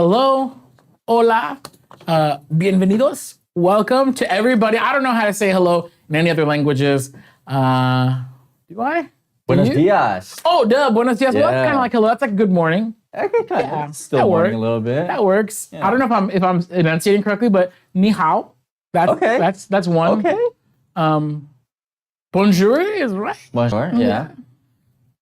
hello, hola, bienvenidos. Welcome to everybody. I don't know how to say hello in any other languages. Do I? Buenos dias. Oh, duh, buenos dias. Well, that's kind of like hello. That's like good morning. Okay, Yeah, still that morning works. a little bit. That works. Yeah. I don't know if I'm enunciating correctly, but ni hao. That's Okay. That's one. Okay. Bonjour is right. Bonjour. Yeah.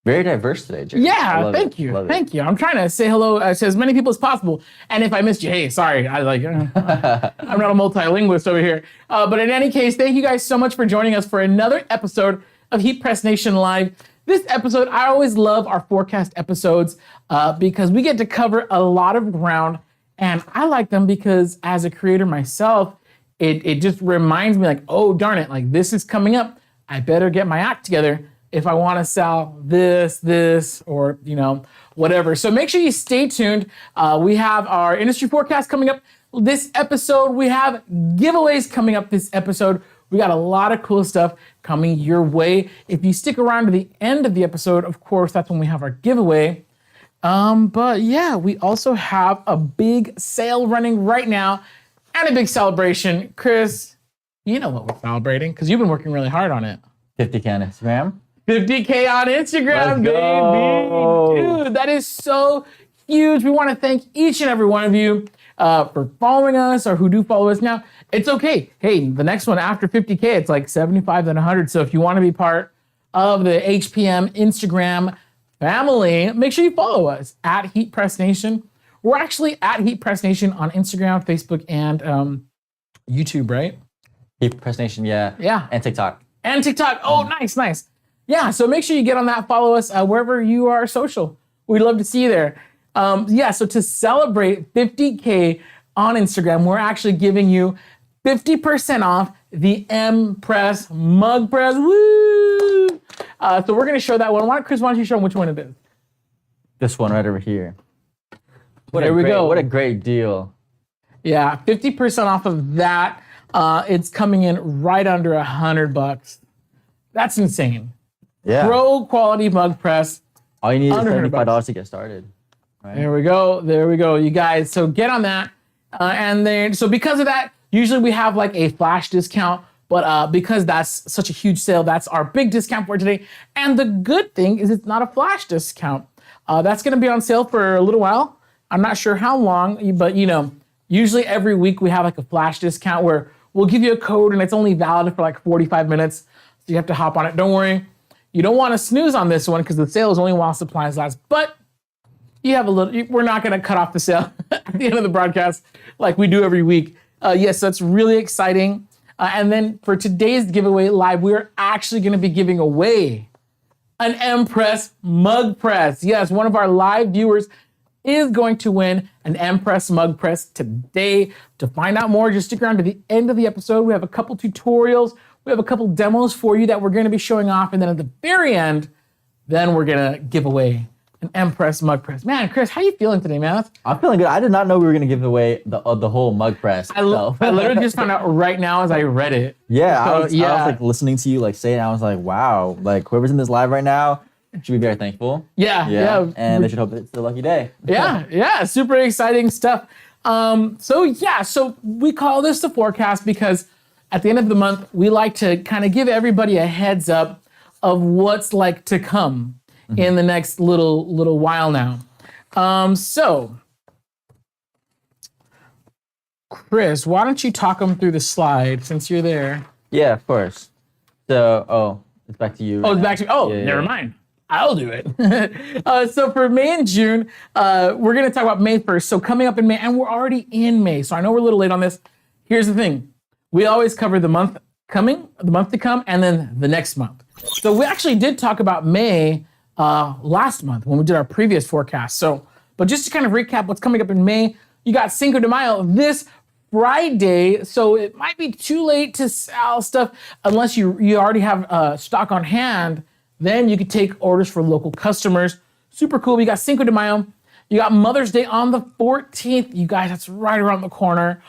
Very diverse today, Jerry. Yeah, thank you. Thank you. I'm trying to say hello to as many people as possible. And if I missed you, hey, sorry. I'm not a multilingualist over here. But in any case, thank you guys so much for joining us for another episode of Heat Press Nation Live. This episode, I always love our forecast episodes because we get to cover a lot of ground. And I like them because as a creator myself, it just reminds me like, oh, darn it, like this is coming up. I better get my act together if I want to sell this, or, whatever. So make sure you stay tuned. We have our industry forecast coming up this episode. We have giveaways coming up this episode. We got a lot of cool stuff coming your way. If you stick around to the end of the episode, of course, that's when we have our giveaway. But yeah, we also have a big sale running right now and a big celebration. Chris, you know what we're celebrating because you've been working really hard on it. 50K on Instagram. 50K on Instagram, baby. Dude, that is so huge. We want to thank each and every one of you for following us or who do follow us now. It's okay. Hey, the next one after 50K, it's like 75 then 100. So if you want to be part of the HPM Instagram family, make sure you follow us at Heat Press Nation. We're actually at Heat Press Nation on Instagram, Facebook, and YouTube, right? Heat Press Nation, yeah. Yeah. And TikTok. And TikTok. Oh, nice. Yeah, so make sure you get on that, follow us wherever you are social. We'd love to see you there. So to celebrate 50K on Instagram, we're actually giving you 50% off the M-Press Mug Press. Woo! So we're going to show that one. Chris, why don't you show them which one it is? This one right over here. There we go. What a great deal. Yeah, 50% off of that. It's coming in right under $100. That's insane. Yeah. Pro quality mug press. All you need is $100 $75 to get started. Right? There we go, you guys. So get on that. And then, so because of that, usually we have like a flash discount, but because that's such a huge sale, that's our big discount for today. And the good thing is it's not a flash discount. That's gonna be on sale for a little while. I'm not sure how long, but usually every week we have like a flash discount where we'll give you a code and it's only valid for like 45 minutes. So you have to hop on it. Don't worry. You don't want to snooze on this one because the sale is only while supplies last, but you have we're not going to cut off the sale at the end of the broadcast like we do every week. Yes, that's really exciting. And then for today's giveaway live, we're actually going to be giving away an M-Press mug press. Yes, one of our live viewers is going to win an M-Press mug press today. To find out more, just stick around to the end of the episode. We have a couple tutorials. We have a couple demos for you that we're going to be showing off. And then at the very end, then we're going to give away an M-Press mug press. Man, Chris, how you feeling today, man? I'm feeling good. I did not know we were going to give away the whole mug press. I literally just found out right now as I read it. Yeah, I was like listening to you like say it. And I was like, wow, like whoever's in this live right now should be very thankful. Yeah. And they should hope it's a lucky day. Yeah, super exciting stuff. So we call this the forecast because at the end of the month, we like to kind of give everybody a heads up of what's like to come in the next little while now. So, Chris, why don't you talk them through the slide since you're there? Yeah, of course. So, it's back to you. Oh, it's back to me. Oh, never mind. I'll do it. So for May and June, we're going to talk about May 1st. So coming up in May, and we're already in May, so I know we're a little late on this. Here's the thing. We always cover the month to come, and then the next month. So we actually did talk about May last month when we did our previous forecast. But just to kind of recap what's coming up in May, you got Cinco de Mayo this Friday, so it might be too late to sell stuff unless you already have stock on hand. Then you could take orders for local customers. Super cool. We got Cinco de Mayo. You got Mother's Day on the 14th. You guys, that's right around the corner.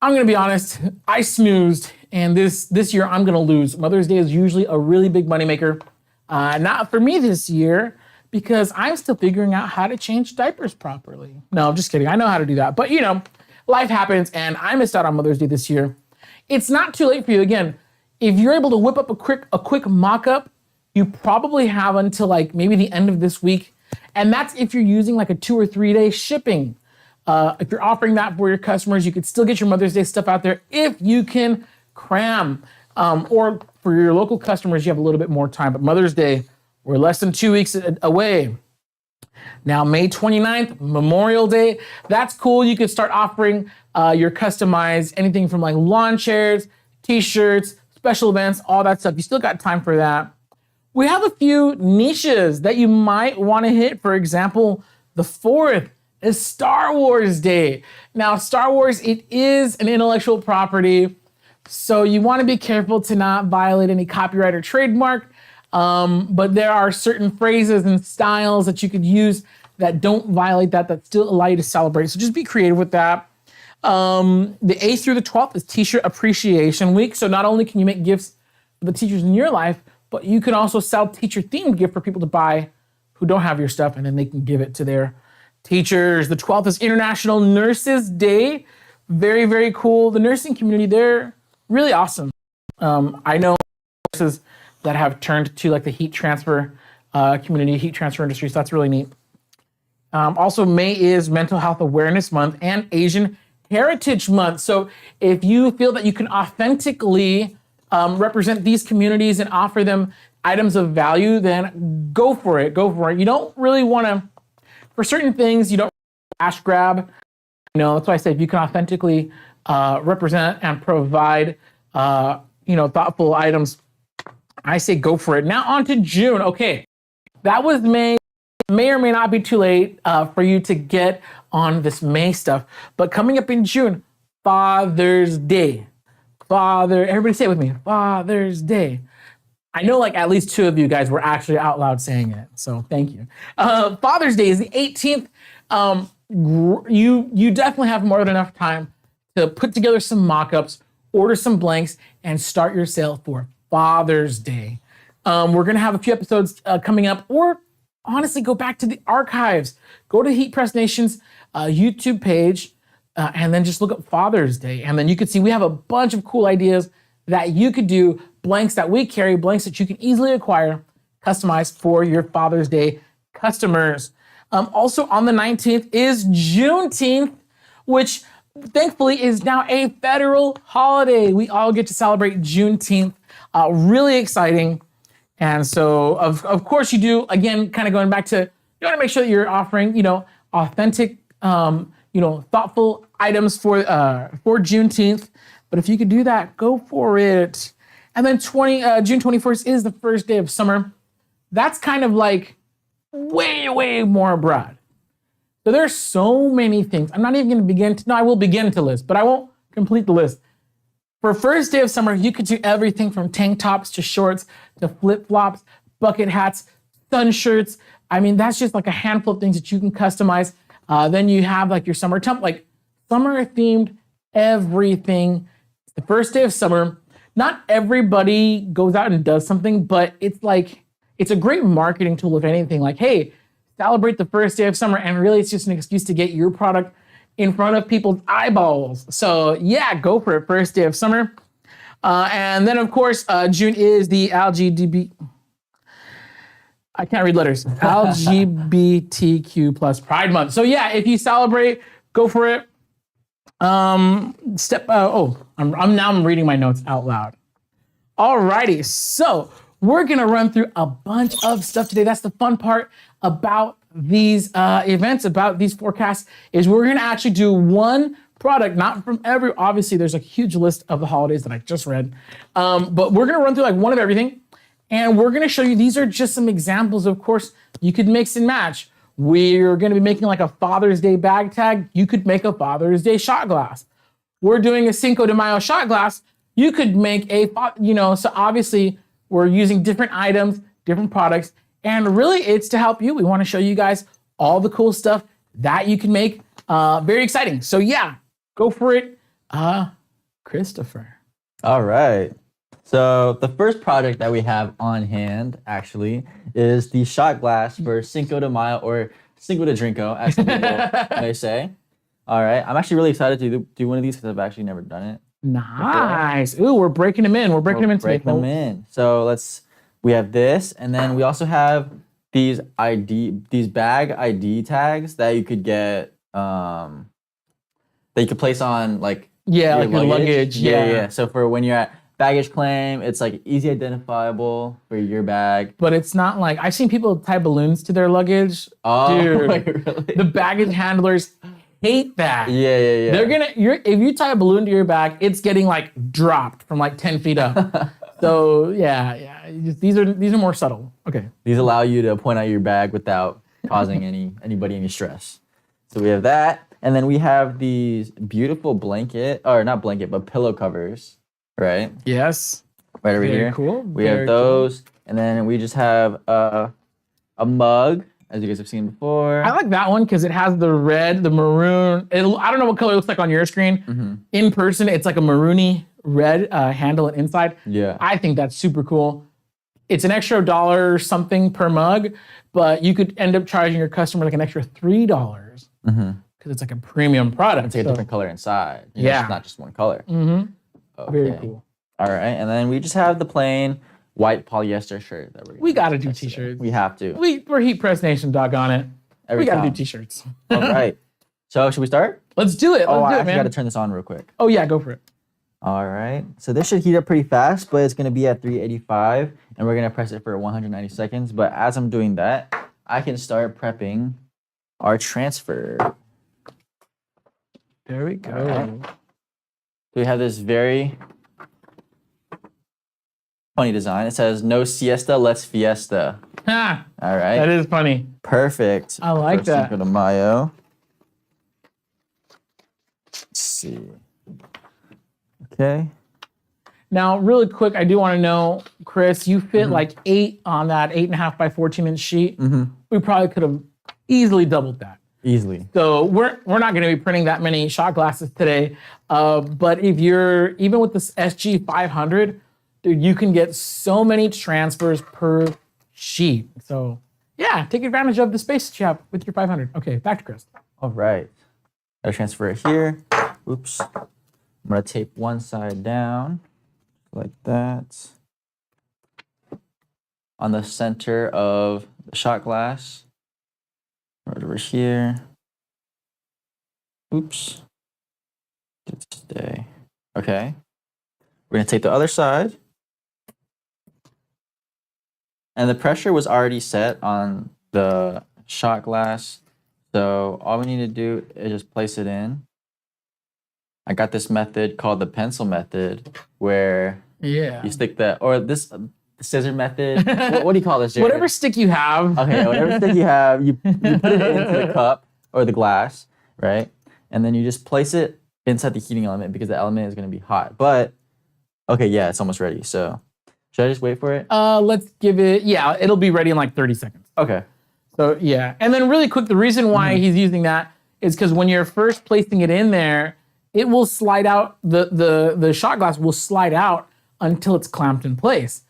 I'm gonna be honest, I snoozed, and this year I'm gonna lose. Mother's Day is usually a really big moneymaker. Not for me this year, because I'm still figuring out how to change diapers properly. No, I'm just kidding. I know how to do that. But life happens and I missed out on Mother's Day this year. It's not too late for you. Again, if you're able to whip up a quick mock-up, you probably have until like maybe the end of this week. And that's if you're using like a 2 or 3 day shipping. If you're offering that for your customers, you could still get your Mother's Day stuff out there if you can cram. Or for your local customers, you have a little bit more time. But Mother's Day, we're less than 2 weeks away. Now, May 29th, Memorial Day. That's cool. You could start offering your customized anything from like lawn chairs, t-shirts, special events, all that stuff. You still got time for that. We have a few niches that you might want to hit. For example, the 4th is Star Wars Day. Now, Star Wars, it is an intellectual property, so you want to be careful to not violate any copyright or trademark. But there are certain phrases and styles that you could use that don't violate that still allow you to celebrate. So just be creative with that. The 8th through the 12th is Teacher Appreciation Week. So not only can you make gifts for the teachers in your life, but you can also sell teacher-themed gift for people to buy who don't have your stuff, and then they can give it to their teachers. The 12th is International Nurses Day. Very, very cool. The nursing community, they're really awesome. I know nurses that have turned to like the heat transfer community, heat transfer industry, so that's really neat. Also, May is Mental Health Awareness Month and Asian Heritage Month. So if you feel that you can authentically represent these communities and offer them items of value, then go for it. Go for it. You don't really want to, for certain things, you don't cash grab. That's why I say if you can authentically represent and provide, thoughtful items, I say go for it. Now on to June. Okay, that was May. May or may not be too late for you to get on this May stuff. But coming up in June, Father's Day. Everybody say it with me, Father's Day. I know like at least 2 of you guys were actually out loud saying it, so thank you. Father's Day is the 18th. You definitely have more than enough time to put together some mock-ups, order some blanks, and start your sale for Father's Day. We're gonna have a few episodes coming up, or honestly, go back to the archives. Go to Heat Press Nation's YouTube page, and then just look up Father's Day. And then you can see we have a bunch of cool ideas that you could do, blanks that we carry, blanks that you can easily acquire, customized for your Father's Day customers. Also on the 19th is Juneteenth, which thankfully is now a federal holiday. We all get to celebrate Juneteenth. Really exciting. And so, of course you do, again, kind of going back to, you want to make sure that you're offering, authentic, thoughtful items for Juneteenth. But if you could do that, go for it. And then June 21st is the first day of summer. That's kind of like way, way more broad. So there's so many things. I'm not even going to begin to, no, I will begin to list, but I won't complete the list. For first day of summer, you could do everything from tank tops to shorts to flip-flops, bucket hats, sun shirts. I mean, that's just like a handful of things that you can customize. Then you have like your summer like summer themed everything. It's the first day of summer. Not everybody goes out and does something, but it's a great marketing tool, if anything. Like, hey, celebrate the first day of summer, and really it's just an excuse to get your product in front of people's eyeballs. So yeah, go for it, first day of summer. And then of course, June is the I can't read letters, LGBTQ plus Pride Month. So yeah, if you celebrate, go for it. I'm reading my notes out loud. Alrighty, so we're gonna run through a bunch of stuff today. That's the fun part about these events, about these forecasts, is we're gonna actually do one product, not from obviously there's a huge list of the holidays that I just read, but we're gonna run through like one of everything, and we're gonna show you, these are just some examples. Of course, you could mix and match. We're gonna be making like a Father's Day bag tag. You could make a Father's Day shot glass. We're doing a Cinco de Mayo shot glass. You could make so obviously we're using different items, different products, and really it's to help you. We wanna show you guys all the cool stuff that you can make. Very exciting. So yeah, go for it, Christopher. All right. So the first project that we have on hand actually is the shot glass for Cinco de Mayo or Cinco de Drinko, as some people may say. All right, I'm actually really excited to do one of these because I've actually never done it. Nice. Ooh, we're breaking them in. We're breaking them in today. Break them in. So we have this, and then we also have these bag ID tags that you could get, that you could place on like your luggage. Yeah. So for when you're at baggage claim, it's like easy identifiable for your bag. But it's not like I've seen people tie balloons to their luggage. Oh, dude, wait, really? the baggage handlers hate that. Yeah. If you tie a balloon to your bag, it's getting like dropped from like 10 feet up. So yeah. These are more subtle. Okay. These allow you to point out your bag without causing anybody any stress. So we have that, and then we have these beautiful not blanket, but pillow covers, right? Yes. Right over Very here. cool. We have those, and then we just have a mug, as you guys have seen before. I like that one because it has the red, the maroon. I don't know what color it looks like on your screen. In person, it's like a maroony red handle and inside. Yeah. I think that's super cool. It's an extra $1 something per mug, but you could end up charging your customer like an extra $3 because it's like a premium product. It's like a different color inside. Yeah. It's not just one color. Okay. Very cool. All right, and then we just have the plain white polyester shirt that We gotta do t-shirts. We have to. We're Heat Press Nation, doggone it. Every we gotta time. do t-shirts. All right. So should we start? Let's do it. I Let's do it, actually man. got to turn this on real quick. Oh yeah, go for it. All right. So this should heat up pretty fast, but it's going to be at 385, and we're going to press it for 190 seconds. But as I'm doing that, I can start prepping our transfer. There we go. Right. We have this very funny design. It says, "No siesta, let's fiesta." Ha! All right. That is funny. Perfect. I like for that. Cinco de Mayo. Let's see. Okay. Now, really quick, I do want to know, Chris, you fit like 8 on that 8.5 by 14-inch sheet. We probably could have easily doubled that. Easily. So we're not going to be printing that many shot glasses today. But if you're, even with this SG 500, dude, you can get so many transfers per sheet. So yeah, take advantage of the space that you have with your 500. Okay, back to Chris. All right. I'll transfer it here. Oops. I'm going to tape one side down like that on the center of the shot glass. Right over here. Oops. Did stay. Okay. We're going to take the other side. And the pressure was already set on the shot glass. So all we need to do is just place it in. I got this method called the pencil method, where Yeah. you stick this scissor method. what do you call this, Jared? Whatever stick you have. Okay, whatever stick you have, you put it into the cup or the glass, right? And then you just place it inside the heating element because the element is going to be hot. But, okay, yeah, it's almost ready. So, should I just wait for it? Let's give it, yeah, it'll be ready in like 30 seconds. Okay. So yeah, and then really quick, the reason why he's using that is because when you're first placing it in there, it will slide out, the shot glass will slide out until it's clamped in place.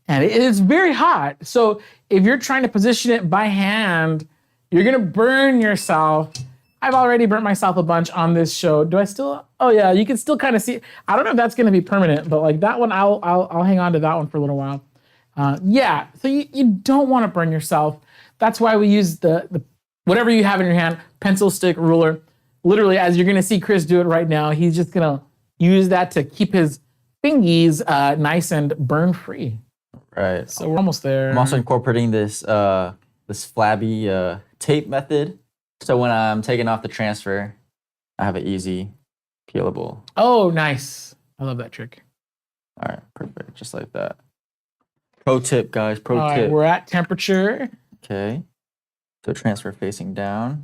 And it is very hot. So if you're trying to position it by hand, you're gonna burn yourself. I've already burnt myself a bunch on this show. Do I still? Oh yeah, you can still kind of see. I don't know if that's gonna be permanent, but like that one, I'll hang on to that one for a little while. Yeah, so you don't wanna burn yourself. That's why we use the whatever you have in your hand, pencil, stick, ruler. Literally, as you're gonna see Chris do it right now, he's just gonna use that to keep his fingies nice and burn free. Right. So we're almost there. I'm also incorporating this flabby tape method. So when I'm taking off the transfer, I have an easy peelable. Oh, nice. I love that trick. All right, perfect. Just like that. Pro tip, guys. Pro All tip. right, we're at temperature. Okay. So transfer facing down.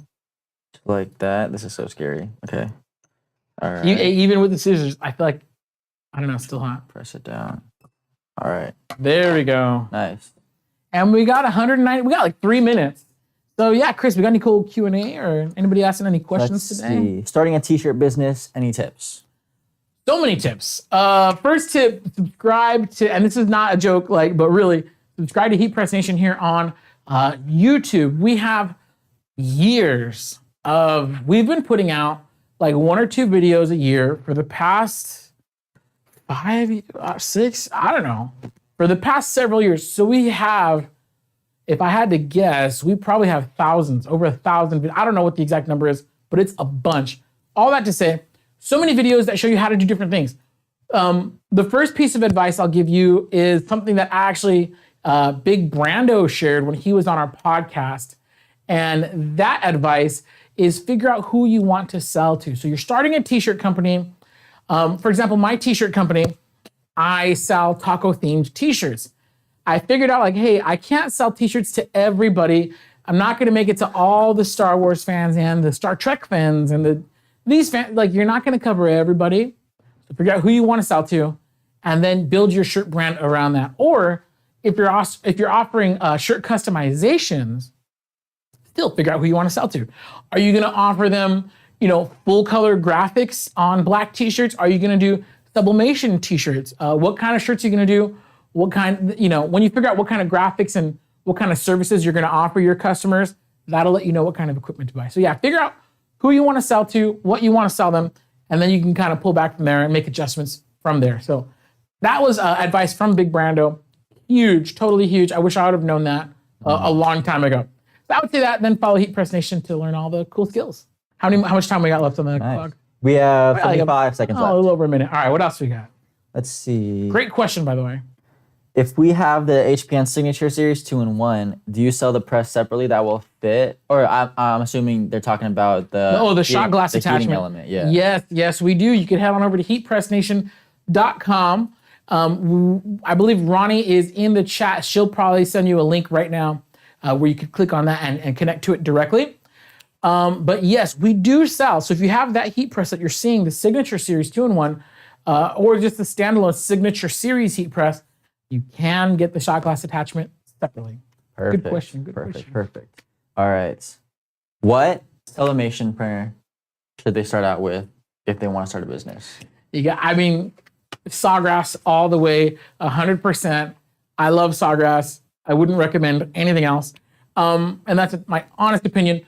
Just like that. This is so scary. Okay. All right. Even with the scissors, I feel like, I don't know, it's still hot. Press it down. All right. There we go. Nice. And we got 190, we got like 3 minutes. So yeah, Chris, we got any cool Q&A or anybody asking any questions Let's today? see. Starting a t-shirt business, any tips? So many tips. First tip, subscribe to, and this is not a joke, like, but really, subscribe to Heat Press Nation here on YouTube. We have years we've been putting out like 1 or 2 videos a year for the past 5, 6, I don't know, for the past several years. So we have, if I had to guess, we probably have thousands, over 1,000. I don't know what the exact number is, but it's a bunch. All that to say, so many videos that show you how to do different things. The first piece of advice I'll give you is something that actually Big Brando shared when he was on our podcast. And that advice is figure out who you want to sell to. So you're starting a t-shirt company. For example, my t-shirt company, I sell taco themed t-shirts. I figured out like, hey, I can't sell t-shirts to everybody. I'm not gonna make it to all the Star Wars fans and the Star Trek fans and these fans, like you're not gonna cover everybody. So figure out who you wanna sell to and then build your shirt brand around that. Or if you're offering shirt customizations, still figure out who you wanna sell to. Are you gonna offer them, full color graphics on black t-shirts? Are you gonna do sublimation t-shirts? What kind of shirts are you gonna do? What kind, when you figure out what kind of graphics and what kind of services you're gonna offer your customers, that'll let you know what kind of equipment to buy. So yeah, figure out who you wanna sell to, what you wanna sell them, and then you can kind of pull back from there and make adjustments from there. So that was advice from Big Brando. Huge, totally huge. I wish I would have known that a long time ago. So I would say that, then follow Heat Press Nation to learn all the cool skills. How much time we got left on the clock? We have 55 seconds A left. little over a minute. All right, what else we got? Let's see. Great question, by the way. If we have the HPN Signature Series 2-in-1, do you sell the press separately that will fit? Or I'm assuming they're talking about the shot glass the heating attachment element. Yeah. Yes, we do. You can head on over to heatpressnation.com. I believe Ronnie is in the chat. She'll probably send you a link right now where you can click on that and connect to it directly. But yes, we do sell. So if you have that heat press that you're seeing, the Signature Series 2-in-1, or just the standalone Signature Series heat press, you can get the shot glass attachment separately. Perfect. Good question. Perfect. All right. What sublimation printer should they start out with if they want to start a business? Sawgrass all the way, 100%. I love Sawgrass. I wouldn't recommend anything else. And that's my honest opinion.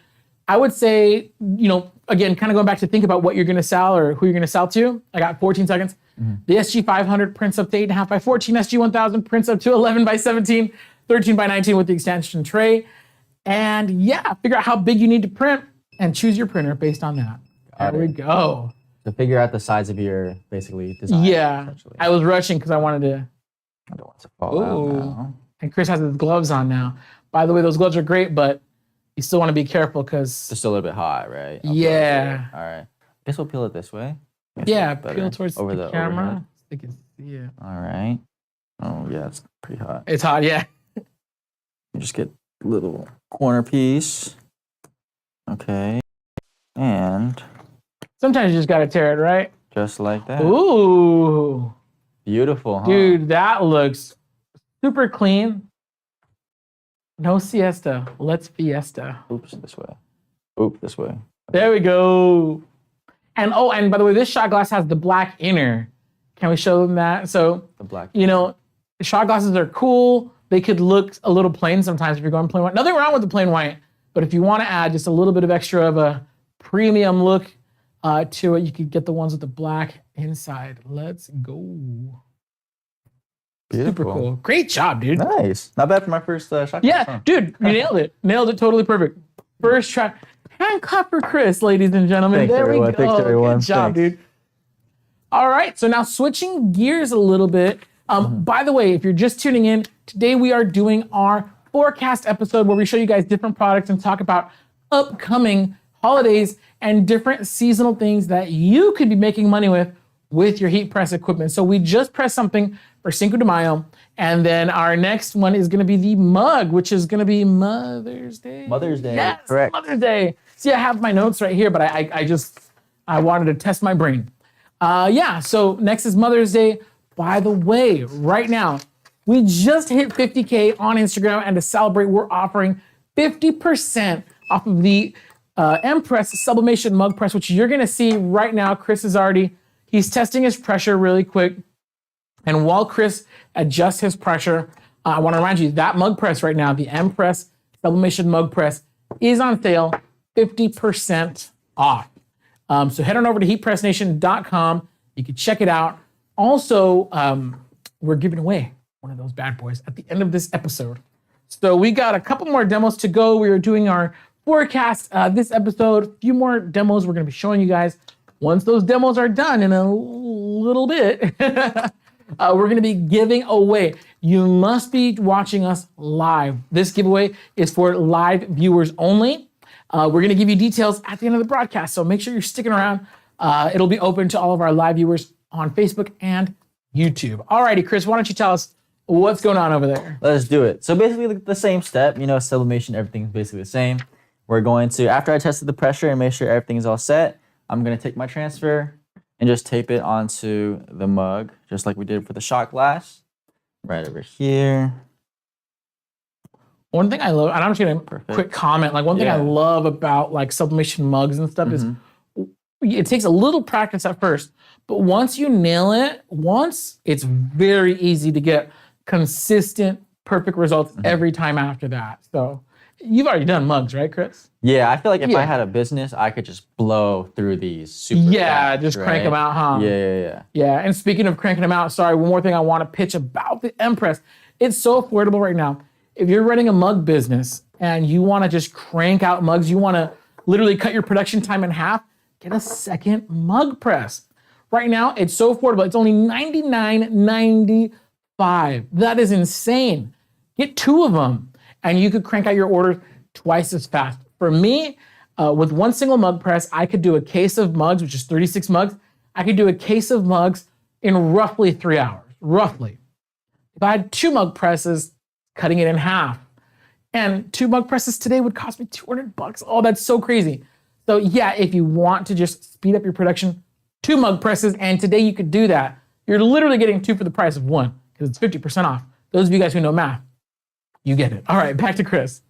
I would say, again, kind of going back to think about what you're going to sell or who you're going to sell to. I got 14 seconds. Mm-hmm. The SG500 prints up to 8.5 by 14. SG1000 prints up to 11 by 17, 13 by 19 with the extension tray. And yeah, figure out how big you need to print and choose your printer based on that. There we go. So figure out the size of your, basically, design. Yeah, I was rushing because I wanted to. I don't want to fall out now. And Chris has his gloves on now. By the way, those gloves are great, but you still want to be careful because it's still a little bit hot, right? Yeah. All right. I guess we'll peel it this way. Yeah, peel towards the camera. Overhead. They can see it. All right. Oh, yeah, it's pretty hot. It's hot, yeah. You just get a little corner piece. Okay. And sometimes you just got to tear it, right? Just like that. Ooh. Beautiful, huh? Dude, that looks super clean. No siesta. Let's fiesta. Oops, this way. Oop, this way. Okay. There we go. And by the way, this shot glass has the black inner. Can we show them that? So, the black. Shot glasses are cool. They could look a little plain sometimes if you're going plain white. Nothing wrong with the plain white, but if you want to add just a little bit of extra of a premium look to it, you could get the ones with the black inside. Let's go. Beautiful. Super cool. Great job, dude. Nice. Not bad for my first shot glass. Yeah, Huh? dude, you nailed it. Nailed it totally perfect. First try. Hand clap for Chris, ladies and gentlemen. Thanks, there everyone. we go. Thanks, everyone. Good job, Thanks. dude. All right, so now switching gears a little bit. By the way, if you're just tuning in, today we are doing our forecast episode where we show you guys different products and talk about upcoming holidays and different seasonal things that you could be making money with your heat press equipment. So we just pressed something for Cinco de Mayo, and then our next one is gonna be the mug, which is gonna be Mother's Day. Mother's Day, Yes, correct. Mother's Day. See, I have my notes right here, but I wanted to test my brain. So next is Mother's Day. By the way, right now, we just hit 50K on Instagram, and to celebrate, we're offering 50% off of the M-Press sublimation mug press, which you're gonna see right now. Chris is already, He's testing his pressure really quick. And while Chris adjusts his pressure, I want to remind you that mug press right now, the M-Press Sublimation Mug Press, is on sale, 50% off. So head on over to heatpressnation.com. You can check it out. Also, we're giving away one of those bad boys at the end of this episode. So we got a couple more demos to go. We are doing our forecast this episode. A few more demos we're going to be showing you guys. Once those demos are done in a little bit, we're going to be giving away. You must be watching us live. This giveaway is for live viewers only. We're going to give you details at the end of the broadcast, so make sure you're sticking around. It'll be open to all of our live viewers on Facebook and YouTube. Alrighty, Chris, why don't you tell us what's going on over there? Let's do it. So basically the same step, sublimation, everything's basically the same. We're going to, after I tested the pressure and make sure everything's all set, I'm going to take my transfer and just tape it onto the mug, just like we did for the shot glass. Right over here. One thing I love, and I'm just gonna quick comment, like one thing I love about like sublimation mugs and stuff is it takes a little practice at first, but once you nail it, it's very easy to get consistent, perfect results every time after that. So you've already done mugs, right, Chris? Yeah, I feel like if I had a business, I could just blow through these super fast, just crank them out, huh? Yeah. Yeah, and speaking of cranking them out, sorry, one more thing I want to pitch about the M-Press. It's so affordable right now. If you're running a mug business and you want to just crank out mugs, you want to literally cut your production time in half, get a second mug press. Right now, it's so affordable. It's only $99.95. That is insane. Get 2 of them, and you could crank out your orders twice as fast. For me, with one single mug press, I could do a case of mugs, which is 36 mugs. I could do a case of mugs in roughly 3 hours, roughly. If I had 2 mug presses, cutting it in half. And 2 mug presses today would cost me $200. Oh, that's so crazy. So yeah, if you want to just speed up your production, 2 mug presses, and today you could do that. You're literally getting 2 for the price of 1 because it's 50% off. Those of you guys who know math, you get it. All right, back to Chris.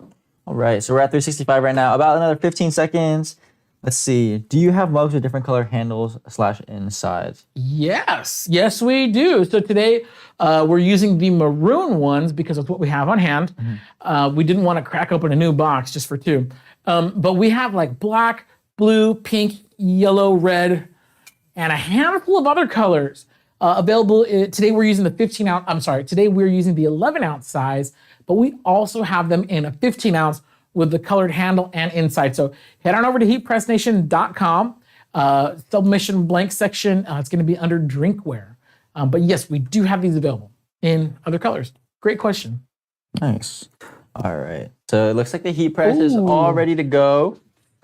All right, so we're at 365 right now. About another 15 seconds. Let's see. Do you have mugs with different color handles / insides? Yes, we do. So today we're using the maroon ones because of what we have on hand. We didn't want to crack open a new box just for 2. But we have like black, blue, pink, yellow, red, and a handful of other colors available. Today we're using the 15 ounce, today we're using the 11 ounce size, but we also have them in a 15 ounce with the colored handle and inside. So head on over to heatpressnation.com, sublimation blank section. It's gonna be under drinkware. But yes, we do have these available in other colors. Great question. Nice. All right. So it looks like the heat press is all ready to go.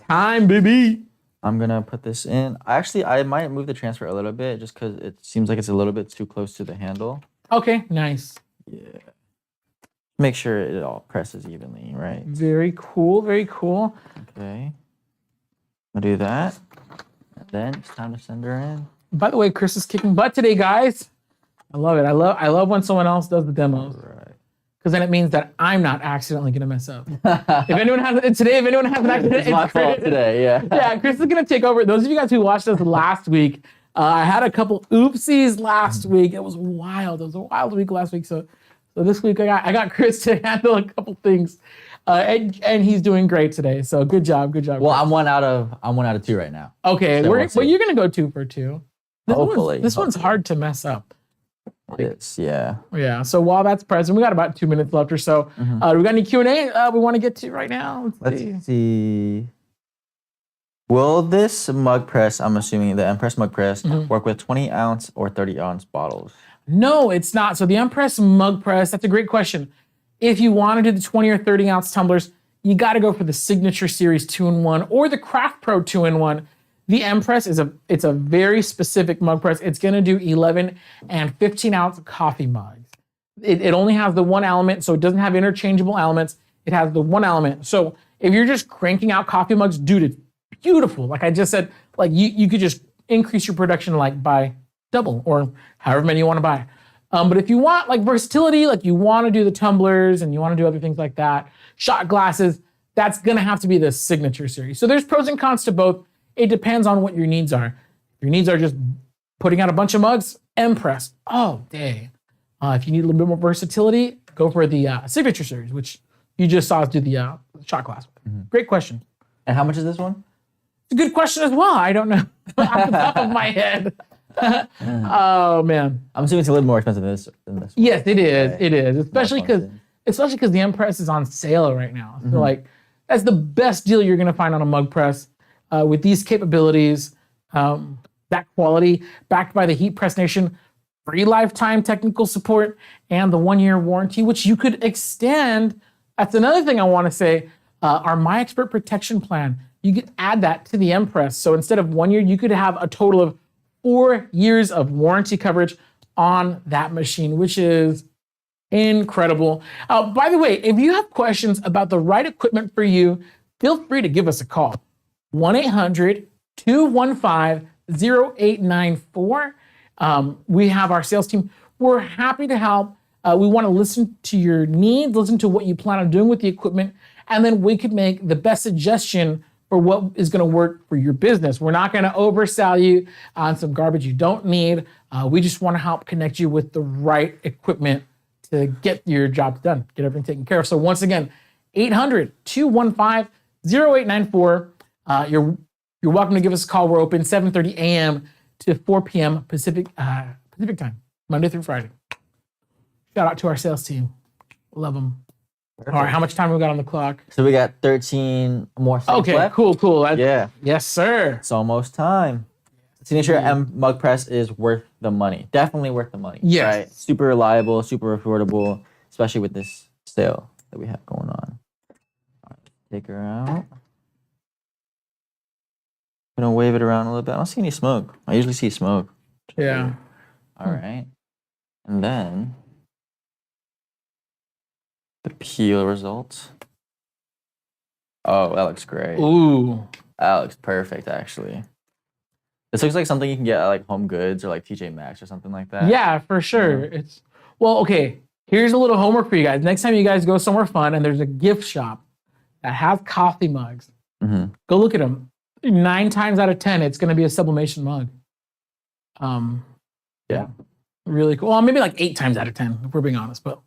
Time, baby. I'm gonna put this in. I might move the transfer a little bit just because it seems like it's a little bit too close to the handle. Okay, nice. Yeah. Make sure it all presses evenly, right? Very cool, very cool. Okay. I'll do that. And then it's time to send her in. By the way, Chris is kicking butt today, guys. I love it. I love when someone else does the demos. Right. Because then it means that I'm not accidentally gonna mess up. If anyone has an accident, It's my fault today, yeah. Yeah, Chris is gonna take over. Those of you guys who watched us last week, I had a couple oopsies last week. It was wild. It was a wild week last week. So this week I got Chris to handle a couple things, and he's doing great today. So good job. Well, Chris. I'm one out of 2 right now. Okay, So you're gonna go 2 for 2. Hopefully. This one's hard to mess up. It is, yeah. Yeah. So while that's present, we got about 2 minutes left or so. Do we got any Q&A we want to get to right now? Let's see. Will this mug press, I'm assuming the M-Press mug press, work with 20 ounce or 30 ounce bottles? No, it's not. So the M-Press mug press, that's a great question. If you want to do the 20 or 30 ounce tumblers, you got to go for the Signature Series 2-in-1 or the Craft Pro 2-in-1. The M-Press it's a very specific mug press. It's gonna do 11 and 15 ounce coffee mugs. It only has the one element, so it doesn't have interchangeable elements. It has the one element. So if you're just cranking out coffee mugs, dude, it's beautiful. Like I just said, like you could just increase your production like by double or however many you wanna buy. But if you want like versatility, like you wanna do the tumblers and you wanna do other things like that, shot glasses, that's gonna have to be the Signature Series. So there's pros and cons to both. It depends on what your needs are. If your needs are just putting out a bunch of mugs, M-Press all day. If you need a little bit more versatility, go for the Signature Series, which you just saw us do the shot glass. Great question. And how much is this one? It's a good question as well. I don't know off the top of my head. Oh man. I'm assuming it's a little more expensive than this one. Yes, it is. It is, especially because function. the M-Press is on sale right now. So like, that's the best deal you're gonna find on a mug press with these capabilities, that quality, backed by the Heat Press Nation, free lifetime technical support, and the 1-year warranty, which you could extend. That's another thing I want to say. Our My Expert Protection Plan, you could add that to the M-Press. So instead of 1 year, you could have a total of 4 years of warranty coverage on that machine, which is incredible. By the way, if you have questions about the right equipment for you, feel free to give us a call. 1-800-215-0894. We have our sales team. We're happy to help. We want to listen to your needs, listen to what you plan on doing with the equipment, and then we could make the best suggestion for what is going to work for your business. We're not going to oversell you on some garbage you don't need. We just want to help connect you with the right equipment to get your jobs done, get everything taken care of. So once again, 800-215-0894. You're welcome to give us a call. We're open 7:30 a.m. to 4 p.m. Pacific time, Monday through Friday. Shout out to our sales team. Love them. All right, how much time we got on the clock? So we got 13 more seconds Okay, left. cool. Yeah. Yes, sir. It's almost time. Signature M Mug Press is worth the money. Definitely worth the money. Yes. Right? Super reliable, super affordable, especially with this sale that we have going on. All right, take her out. I'm gonna wave it around a little bit. I don't see any smoke. I usually see smoke. Yeah. All right. And then the peel results. Oh, that looks great. Ooh. That looks perfect, actually. This looks like something you can get at like Home Goods or like TJ Maxx or something like that. Yeah, for sure. It's okay. Here's a little homework for you guys. Next time you guys go somewhere fun and there's a gift shop that has coffee mugs, go look at them. 9 times out of 10, it's going to be a sublimation mug. Yeah, really cool. Well, maybe like 8 times out of 10, if we're being honest, but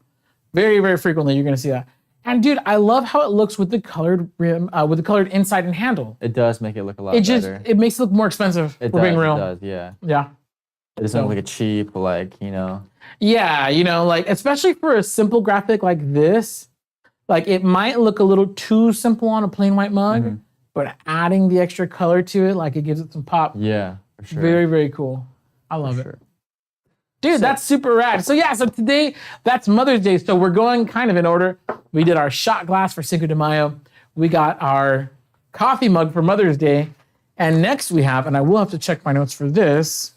very, very frequently you're going to see that. And dude, I love how it looks with the colored rim, with the colored inside and handle. It does make it look a lot better. It makes it look more expensive. It we're does, being real. It does, yeah. Yeah. It doesn't look like a cheap, like, Yeah, like especially for a simple graphic like this, like it might look a little too simple on a plain white mug, but adding the extra color to it, like it gives it some pop. Yeah, for sure. Very, very cool. I love it. Dude, that's super rad. So yeah, so today, that's Mother's Day. So we're going kind of in order. We did our shot glass for Cinco de Mayo. We got our coffee mug for Mother's Day. And next we have, and I will have to check my notes for this.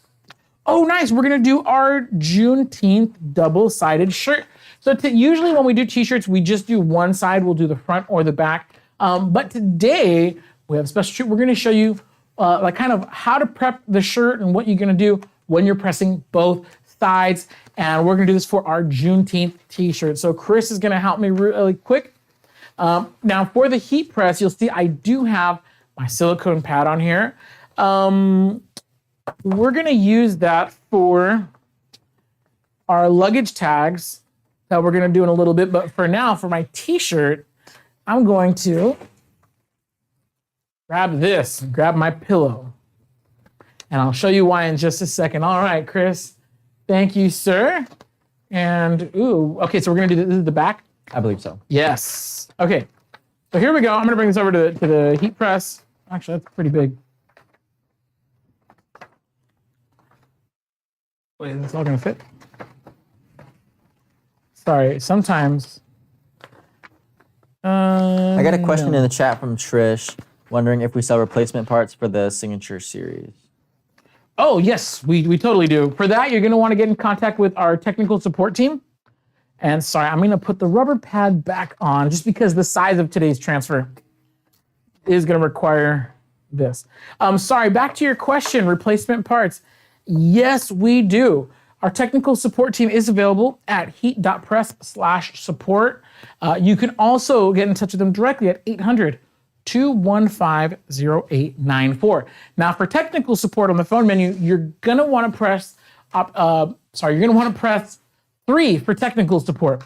Oh, nice. We're going to do our Juneteenth double-sided shirt. So usually when we do t-shirts, we just do one side. We'll do the front or the back. But today we have a special treat. We're going to show you like kind of how to prep the shirt and what you're going to do when you're pressing both sides. And we're going to do this for our Juneteenth t-shirt. So Chris is going to help me really quick. Now for the heat press, you'll see I do have my silicone pad on here. We're going to use that for our luggage tags that we're going to do in a little bit. But for now, for my t-shirt, I'm going to grab my pillow. And I'll show you why in just a second. All right, Chris. Thank you, sir. And, okay, so we're going to do this is the back? I believe so. Yes. Okay, so here we go. I'm going to bring this over to the heat press. Actually, that's pretty big. Wait, is this all going to fit? Sorry, sometimes. I got a question in the chat from Trish, wondering if we sell replacement parts for the Signature series. Oh, yes, we totally do. For that, you're going to want to get in contact with our technical support team. And sorry, I'm going to put the rubber pad back on just because the size of today's transfer is going to require this. Sorry, back to your question, replacement parts. Yes, we do. Our technical support team is available at heat.press/support. You can also get in touch with them directly at 215-0894. Now, for technical support on the phone menu, you're gonna want to press you're gonna want to press 3 for technical support.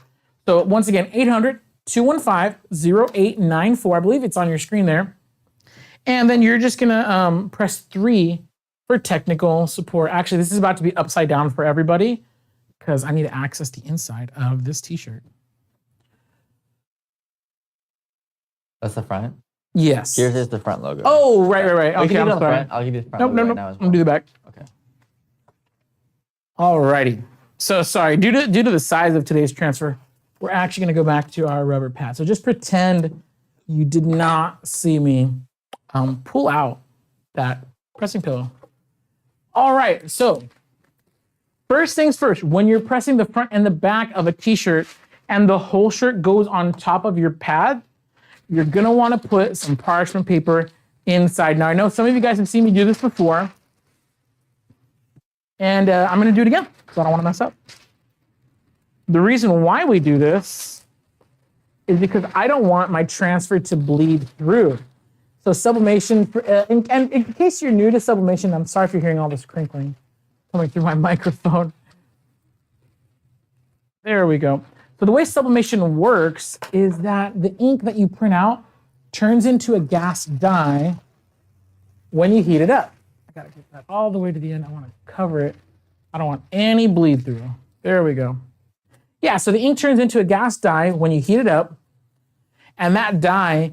So once again, 800-215-0894. I believe it's on your screen there. And then you're just gonna press 3 for technical support. Actually, this is about to be upside down for everybody because I need to access the inside of this t-shirt. That's the front. Yes. Here's the front logo. Oh, right. We Okay, can do it I'm on the sorry. front. I'll give you the front Nope, logo no. right now as I'm well. gonna do the back. Okay. Alrighty. So sorry, due to the size of today's transfer, we're actually gonna go back to our rubber pad. So just pretend you did not see me pull out that pressing pillow. All right, so first things first, when you're pressing the front and the back of a t-shirt and the whole shirt goes on top of your pad, you're gonna wanna put some parchment paper inside. Now I know some of you guys have seen me do this before, and I'm gonna do it again because I don't wanna mess up. The reason why we do this is because I don't want my transfer to bleed through. So sublimation, and in case you're new to sublimation, I'm sorry if you're hearing all this crinkling coming through my microphone. There we go. So the way sublimation works is that the ink that you print out turns into a gas dye when you heat it up. I gotta get that all the way to the end. I wanna cover it. I don't want any bleed through. There we go. Yeah, so the ink turns into a gas dye when you heat it up, and that dye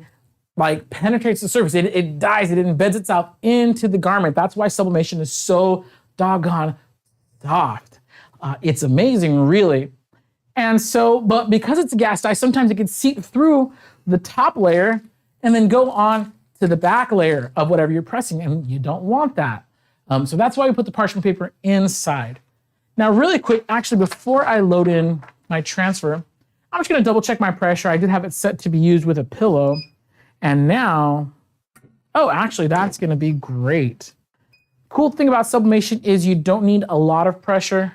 like penetrates the surface. It dyes, it embeds itself into the garment. That's why sublimation is so doggone soft. It's amazing, really. And so, but because it's a gas dye, sometimes it can seep through the top layer and then go on to the back layer of whatever you're pressing, and you don't want that. So that's why we put the parchment paper inside. Now, really quick, actually, before I load in my transfer, I'm just gonna double check my pressure. I did have it set to be used with a pillow. And now, oh, actually, that's gonna be great. Cool thing about sublimation is you don't need a lot of pressure.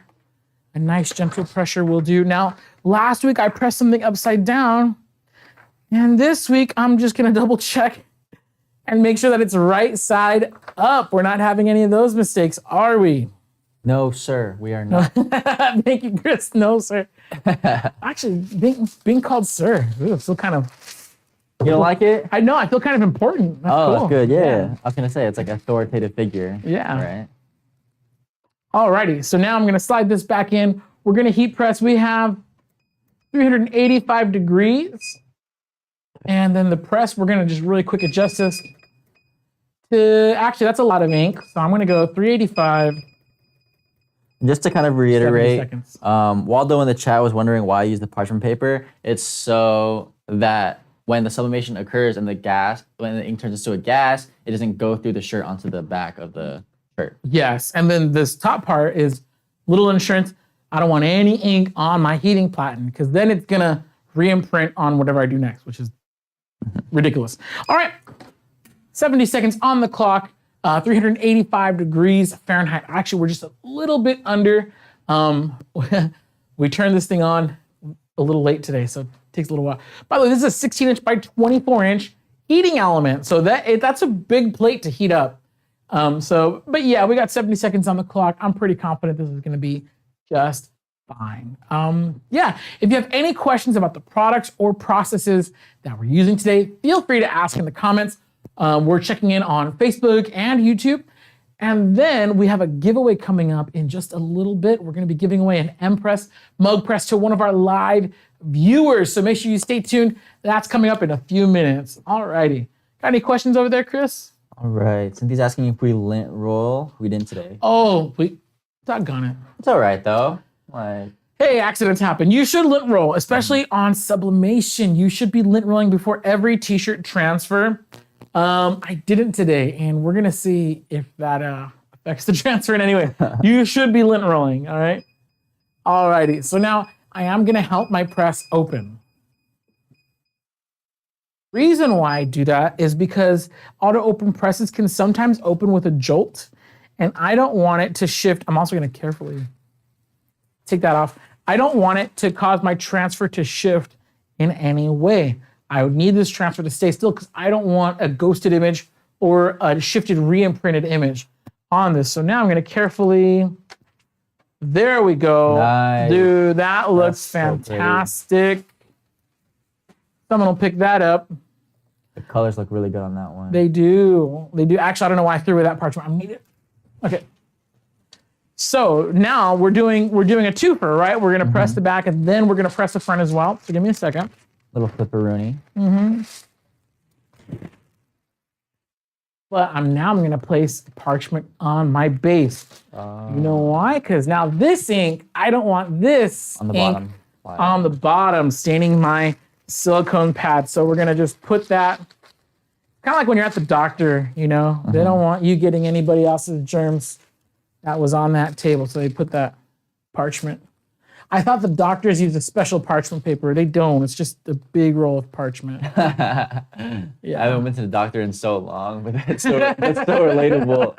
A nice gentle pressure will do. Now, last week I pressed something upside down, and this week I'm just gonna double check and make sure that it's right side up. We're not having any of those mistakes, are we? No, sir, we are not. Thank you, Chris. No, sir. Actually, being called sir, ooh, still kind of. You don't like it? I know. I feel kind of important. That's Oh, cool. that's good. Yeah. I was gonna say it's like an authoritative figure. Yeah. Right. Alrighty. So now I'm gonna slide this back in. We're gonna heat press. We have 385 degrees, and then the press. We're gonna just really quick adjust this to. Actually, that's a lot of ink. So I'm gonna go 385. Just to kind of 70 reiterate, seconds. Waldo in the chat was wondering why I use the parchment paper. It's so that when the sublimation occurs and when the ink turns into a gas, it doesn't go through the shirt onto the back of the shirt. Yes, and then this top part is little insurance. I don't want any ink on my heating platen because then it's gonna re-imprint on whatever I do next, which is ridiculous. All right, 70 seconds on the clock, 385 degrees Fahrenheit. Actually, we're just a little bit under. We turned this thing on a little late today, so it takes a little while. By the way, this is a 16-inch by 24-inch heating element, so that's a big plate to heat up. But yeah, we got 70 seconds on the clock. I'm pretty confident this is gonna be just fine. Yeah, if you have any questions about the products or processes that we're using today, feel free to ask in the comments. We're checking in on Facebook and YouTube. And then we have a giveaway coming up in just a little bit. We're gonna be giving away an M-Press mug press to one of our live viewers. So make sure you stay tuned. That's coming up in a few minutes. All righty. Got any questions over there, Chris? All right. Cynthia's asking if we lint roll. We didn't today. Oh, doggone it. It's all right though. Like, Hey, accidents happen. You should lint roll, especially on sublimation. You should be lint rolling before every t-shirt transfer. I didn't today, and we're gonna see if that affects the transfer in any way. You should be lint rolling, all right? Alrighty, so now I am gonna help my press open. Reason why I do that is because auto open presses can sometimes open with a jolt, and I don't want it to shift. I'm also gonna carefully take that off. I don't want it to cause my transfer to shift in any way. I would need this transfer to stay still because I don't want a ghosted image or a shifted re-imprinted image on this. So now I'm gonna carefully, there we go. Nice. Dude, that looks so pretty. fantastic. Someone will pick that up. The colors look really good on that one. They do. They do. Actually, I don't know why I threw away that parchment. I need it. Okay. So now we're doing a twofer, right? We're gonna press the back and then we're gonna press the front as well. So give me a second. Little flipperoonie. But I'm gonna place parchment on my base. You know why? Because now this ink, I don't want this On the ink bottom. on the bottom staining my silicone pad. So we're gonna just put that, kind of like when you're at the doctor, you know, they don't want you getting anybody else's germs that was on that table. So they put that parchment. I thought the doctors use a special parchment paper. They don't. It's just a big roll of parchment. I haven't been to the doctor in so long, but that's so relatable.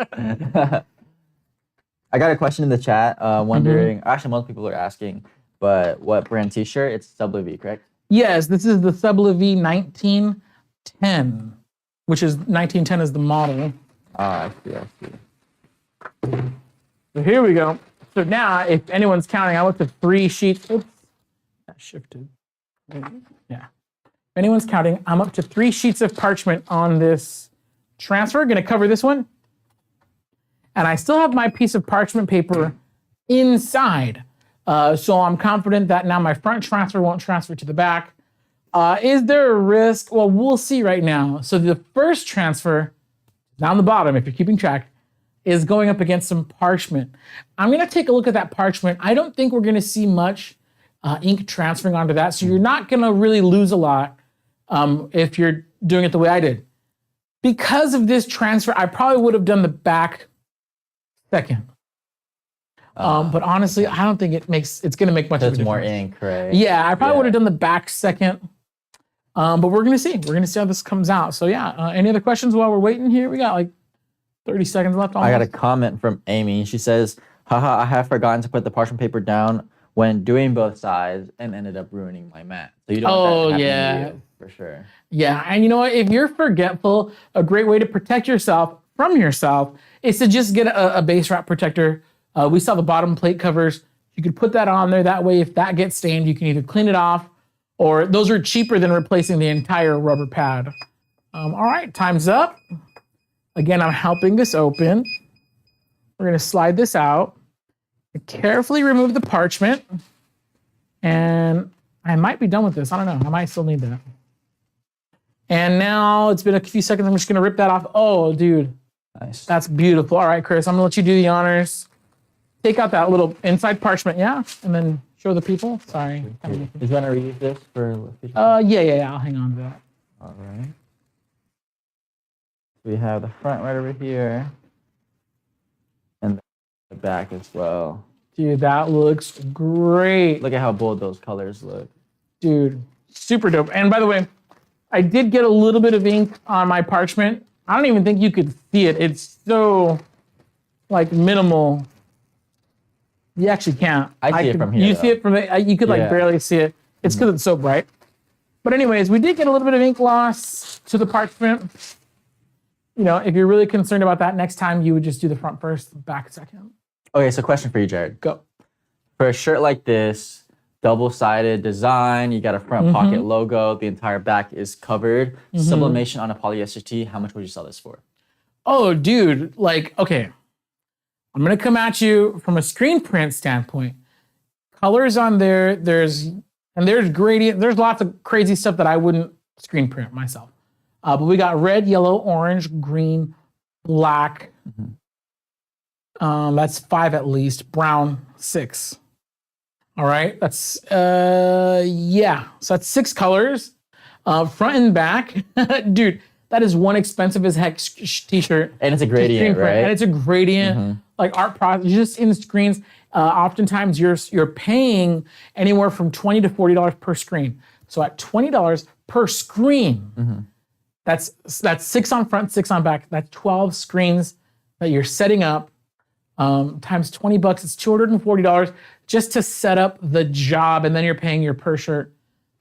I got a question in the chat wondering, actually most people are asking, but what brand t-shirt? It's Sublevy, correct? Yes, this is the Sublevy 1910, which is 1910 is the model. I see. So here we go. So now, if anyone's counting, I went to 3 sheets. Oops, that shifted. Yeah. If anyone's counting, I'm up to 3 sheets of parchment on this transfer. Gonna cover this one. And I still have my piece of parchment paper inside. So I'm confident that now my front transfer won't transfer to the back. Is there a risk? Well, we'll see right now. So the first transfer, down the bottom, if you're keeping track, is going up against some parchment. I'm gonna take a look at that parchment. I don't think we're gonna see much ink transferring onto that. So you're not gonna really lose a lot if you're doing it the way I did. Because of this transfer, I probably would have done the back second. But honestly, I don't think it's gonna make much of a That's difference. more ink, right? Yeah, I probably would have done the back second. But we're gonna see. We're gonna see how this comes out. So yeah, any other questions while we're waiting here? We got like 30 seconds left. I got a comment from Amy. She says, haha, I have forgotten to put the parchment paper down when doing both sides and ended up ruining my mat. So you don't want that to happen to you, for sure. Yeah, and you know what? If you're forgetful, a great way to protect yourself from yourself is to just get a base wrap protector. We saw the bottom plate covers. You could put that on there. That way, if that gets stained, you can either clean it off or those are cheaper than replacing the entire rubber pad. All right, time's up. Again, I'm helping this open. We're gonna slide this out. Carefully remove the parchment. And I might be done with this. I don't know, I might still need that. And now it's been a few seconds. I'm just gonna rip that off. Oh, dude, Nice. that's beautiful. All right, Chris, I'm gonna let you do the honors. Take out that little inside parchment, yeah? And then show the people. Sorry. Is you want to reuse this for future? Yeah, I'll hang on to that. All right. We have the front right over here, and the back as well. Dude, that looks great. Look at how bold those colors look. Dude, super dope. And by the way, I did get a little bit of ink on my parchment. I don't even think you could see it. It's so like minimal. You actually can't. I see it from here, You see though. it from the, you could like Yeah. barely see it. It's because it's so bright. But anyways, we did get a little bit of ink loss to the parchment. You know, if you're really concerned about that, next time you would just do the front first, back second. Okay, so question for you, Jared. Go. For a shirt like this, double-sided design, you got a front pocket logo, the entire back is covered, sublimation on a polyester tee, how much would you sell this for? Oh, dude, like, okay. I'm gonna come at you from a screen print standpoint. Colors on there, there's gradient, there's lots of crazy stuff that I wouldn't screen print myself. But we got red, yellow, orange, green, black. That's 5 at least. Brown, 6. All right, that's yeah. So that's 6 colors, front and back. Dude, that is one expensive as heck t-shirt. And it's a Screen gradient, print, right? And it's a gradient, like art product, just in screens. Oftentimes you're paying anywhere from $20 to $40 per screen. So at $20 per screen, that's 6 on front, 6 on back. That's 12 screens that you're setting up. Times $20, it's $240 just to set up the job, and then you're paying your per shirt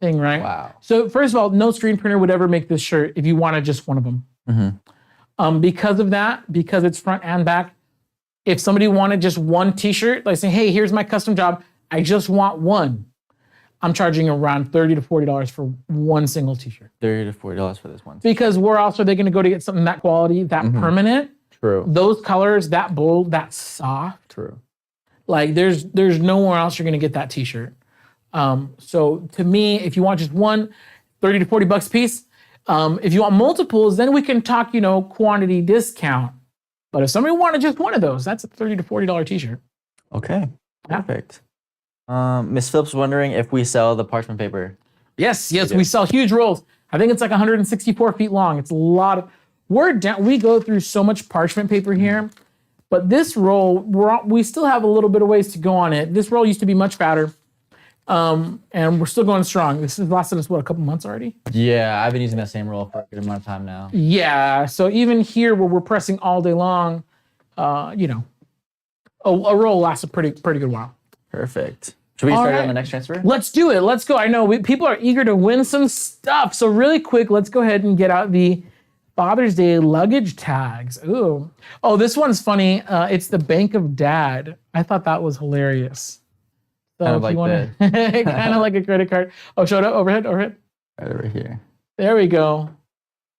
thing, right? Wow. So first of all, no screen printer would ever make this shirt if you wanted just one of them. Because of that, because it's front and back, if somebody wanted just one t-shirt, like saying, hey, here's my custom job, I just want one, I'm charging around $30 to $40 for one single t-shirt. $30 to $40 for this one. Because where else are they gonna go to get something that quality, that permanent, True. those colors, that bold, that soft? True. Like there's nowhere else you're gonna get that t-shirt. So to me, if you want just one, 30 to 40 bucks a piece. If you want multiples, then we can talk, quantity discount. But if somebody wanted just one of those, that's a $30 to $40 t-shirt. Okay. Yeah. Perfect. Miss Phillips wondering if we sell the parchment paper. Yes, we sell huge rolls. I think it's like 164 feet long. It's a lot of, we go through so much parchment paper here, but this roll, we still have a little bit of ways to go on it. This roll used to be much fatter. And we're still going strong. This has lasted us, a couple months already? Yeah, I've been using that same roll for a good amount of time now. Yeah, so even here where we're pressing all day long, a roll lasts a pretty good while. Perfect. Should we start on the next transfer? Let's do it. Let's go. I know people are eager to win some stuff. So really quick, let's go ahead and get out the Father's Day luggage tags. Ooh. Oh, this one's funny. It's the Bank of Dad. I thought that was hilarious. So Kind of like that. kind of like a credit card. Oh, show it up, overhead. Right over here. There we go.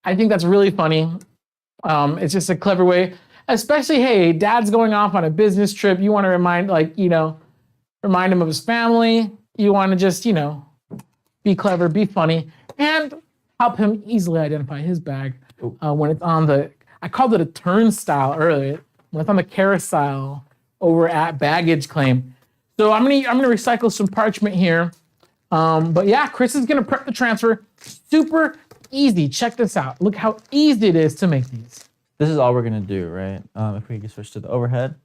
I think that's really funny. It's just a clever way, especially, hey, dad's going off on a business trip. You want to remind him of his family. You want to just, be clever, be funny, and help him easily identify his bag when it's on I called it a turnstile earlier, when it's on the carousel over at baggage claim. So I'm gonna recycle some parchment here. But yeah, Chris is gonna prep the transfer. Super easy. Check this out. Look how easy it is to make these. This is all we're gonna do, right? If we can switch to the overhead,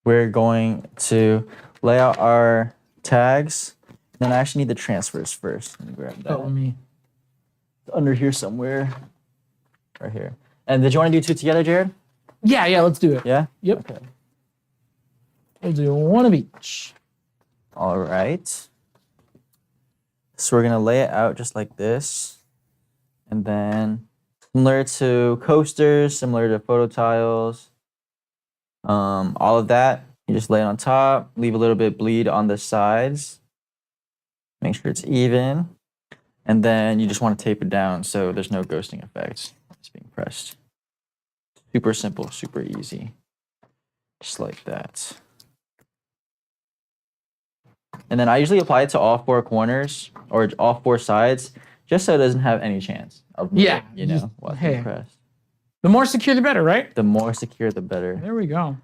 we're going to lay out our tags. Then I actually need the transfers first. Let me grab that. Let me. It's under here somewhere. Right here. And did you want to do two together, Jared? Yeah, let's do it. Yeah? Yep. Okay. We'll do one of each. All right. So we're going to lay it out just like this. And then similar to coasters, similar to photo tiles, all of that, you just lay it on top, leave a little bit bleed on the sides. Make sure it's even. And then you just want to tape it down so there's no ghosting effect. It's being pressed. Super simple, super easy. Just like that. And then I usually apply it to all four corners or all four sides just so it doesn't have any chance of moving, while it's being pressed. The more secure, the better, right? The more secure, the better. There we go.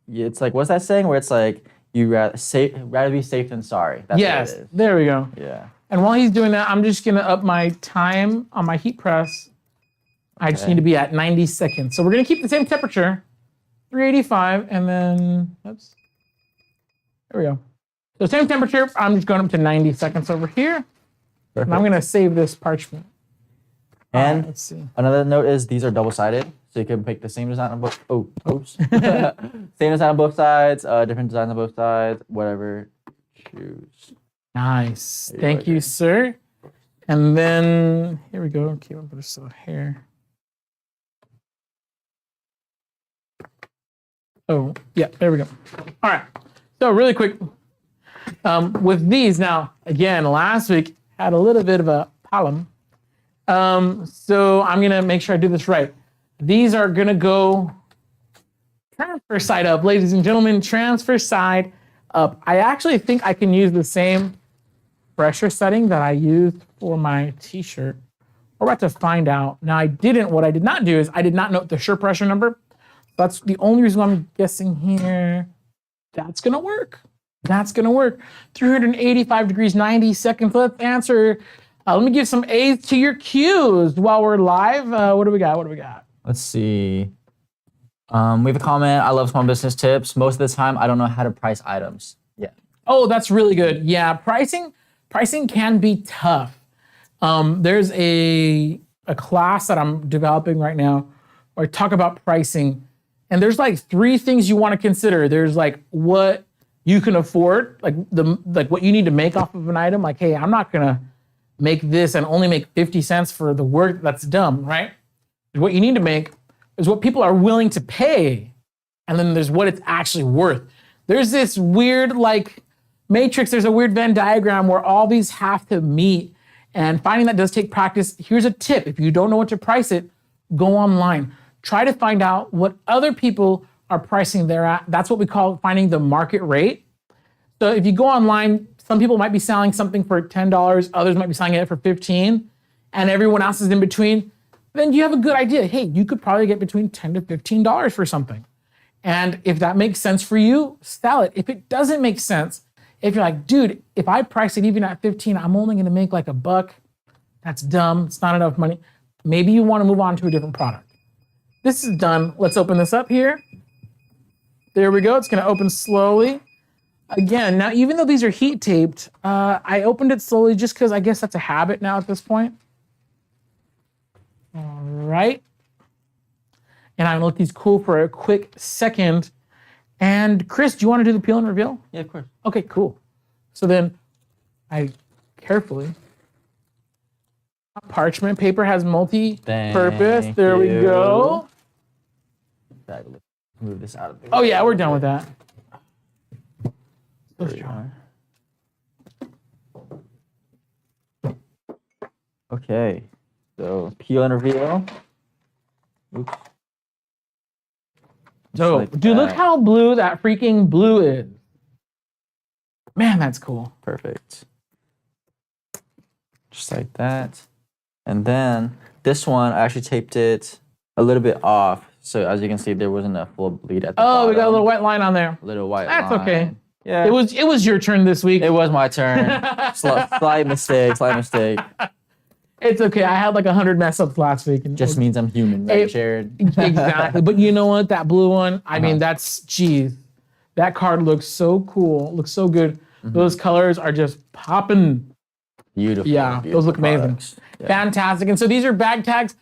Yeah, it's like, what's that saying where it's like, you rather be safe than sorry. That's Yes, what it is. there we go. Yeah. And while he's doing that, I'm just gonna up my time on my heat press. I just need to be at 90 seconds. So we're gonna keep the same temperature, 385, and then, oops. There we go. So same temperature, I'm just going up to 90 seconds over here. Perfect. And I'm gonna save this parchment. And let's see. another note is these are double-sided, so you can pick the same design on both. Oh, oops. Same design on both sides, different designs on both sides, whatever you choose. Nice. Thank you, sir. And then here we go. Okay, we'll put this here. Oh, yeah, there we go. All right. So really quick, with these now, again, last week had a little bit of a problem. So I'm gonna make sure I do this right. These are gonna go transfer side up, ladies and gentlemen, transfer side up. I actually think I can use the same pressure setting that I used for my t-shirt. We're about to find out. Now what I did not do is I did not note the shirt pressure number. That's the only reason I'm guessing here. That's gonna work. That's gonna work. 385 degrees, 90 seconds. Let's answer. Let me give some A's to your Q's while we're live. What do we got? Let's see. We have a comment. I love small business tips. Most of the time, I don't know how to price items. Yeah. Oh, that's really good. Yeah, pricing can be tough. There's a class that I'm developing right now where I talk about pricing, and there's like 3 things you want to consider. There's like what you can afford, like what you need to make off of an item. Like, hey, I'm not gonna make this and only make 50 cents for the work that's done, right? What you need to make is what people are willing to pay. And then there's what it's actually worth. There's this weird like matrix, there's a weird Venn diagram where all these have to meet. And finding that does take practice. Here's a tip. If you don't know what to price it, go online. Try to find out what other people are pricing there at. That's what we call finding the market rate. So if you go online, some people might be selling something for $10, others might be selling it for 15, and everyone else is in between. Then you have a good idea. Hey, you could probably get between $10 to $15 for something. And if that makes sense for you, sell it. If it doesn't make sense, if you're like, dude, if I price it even at 15, I'm only gonna make like $1. That's dumb, it's not enough money. Maybe you wanna move on to a different product. This is done. Let's open this up here. There we go, it's gonna open slowly. Again, now even though these are heat taped, I opened it slowly just because I guess that's a habit now at this point. All right. And I'm gonna let these cool for a quick second. And Chris, do you want to do the peel and reveal? Yeah, of course. Okay, cool. So then I carefully, parchment paper has multi-purpose. Thank There we you. go. Fabulous. Move this out of the way. Oh yeah, we're done with that. There we are. Okay, so peel and reveal. Oops. So, like dude, look that. how blue that freaking blue is. Man, that's cool. Perfect. Just like that. And then this one, I actually taped it a little bit off. So as you can see, there wasn't a full bleed at the bottom. Oh, we got a little white line on there. little white That's line. okay. Yeah. It was your turn this week. It was my turn. Slight mistake. It's okay. I had like 100 mess ups last week. And Just means I'm human, right, Jared? exactly. But you know what? That blue one, I mean, geez. That card looks so cool. Looks so good. Those colors are just popping. Beautiful. Yeah, those look amazing. products. Yeah. Fantastic. And so these are bag tags.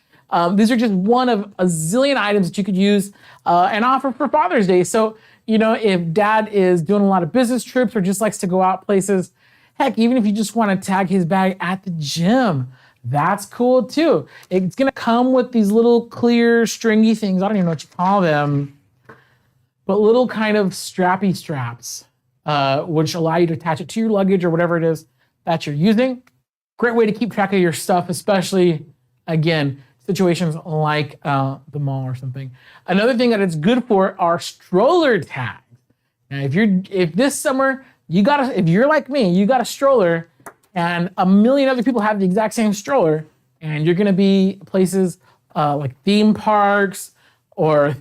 These are just one of a zillion items that you could use and offer for Father's Day. So, you know, if dad is doing a lot of business trips or just likes to go out places, heck, even if you just want to tag his bag at the gym, that's cool too. It's gonna come with these little clear stringy things. I don't even know what you call them, but little kind of strappy straps, which allow you to attach it to your luggage or whatever it is that you're using. Great way to keep track of your stuff, especially, again, situations like the mall or something. Another thing that it's good for are stroller tags. Now, if this summer if you're like me, you got a stroller, and a million other people have the exact same stroller, and you're gonna be places like theme parks or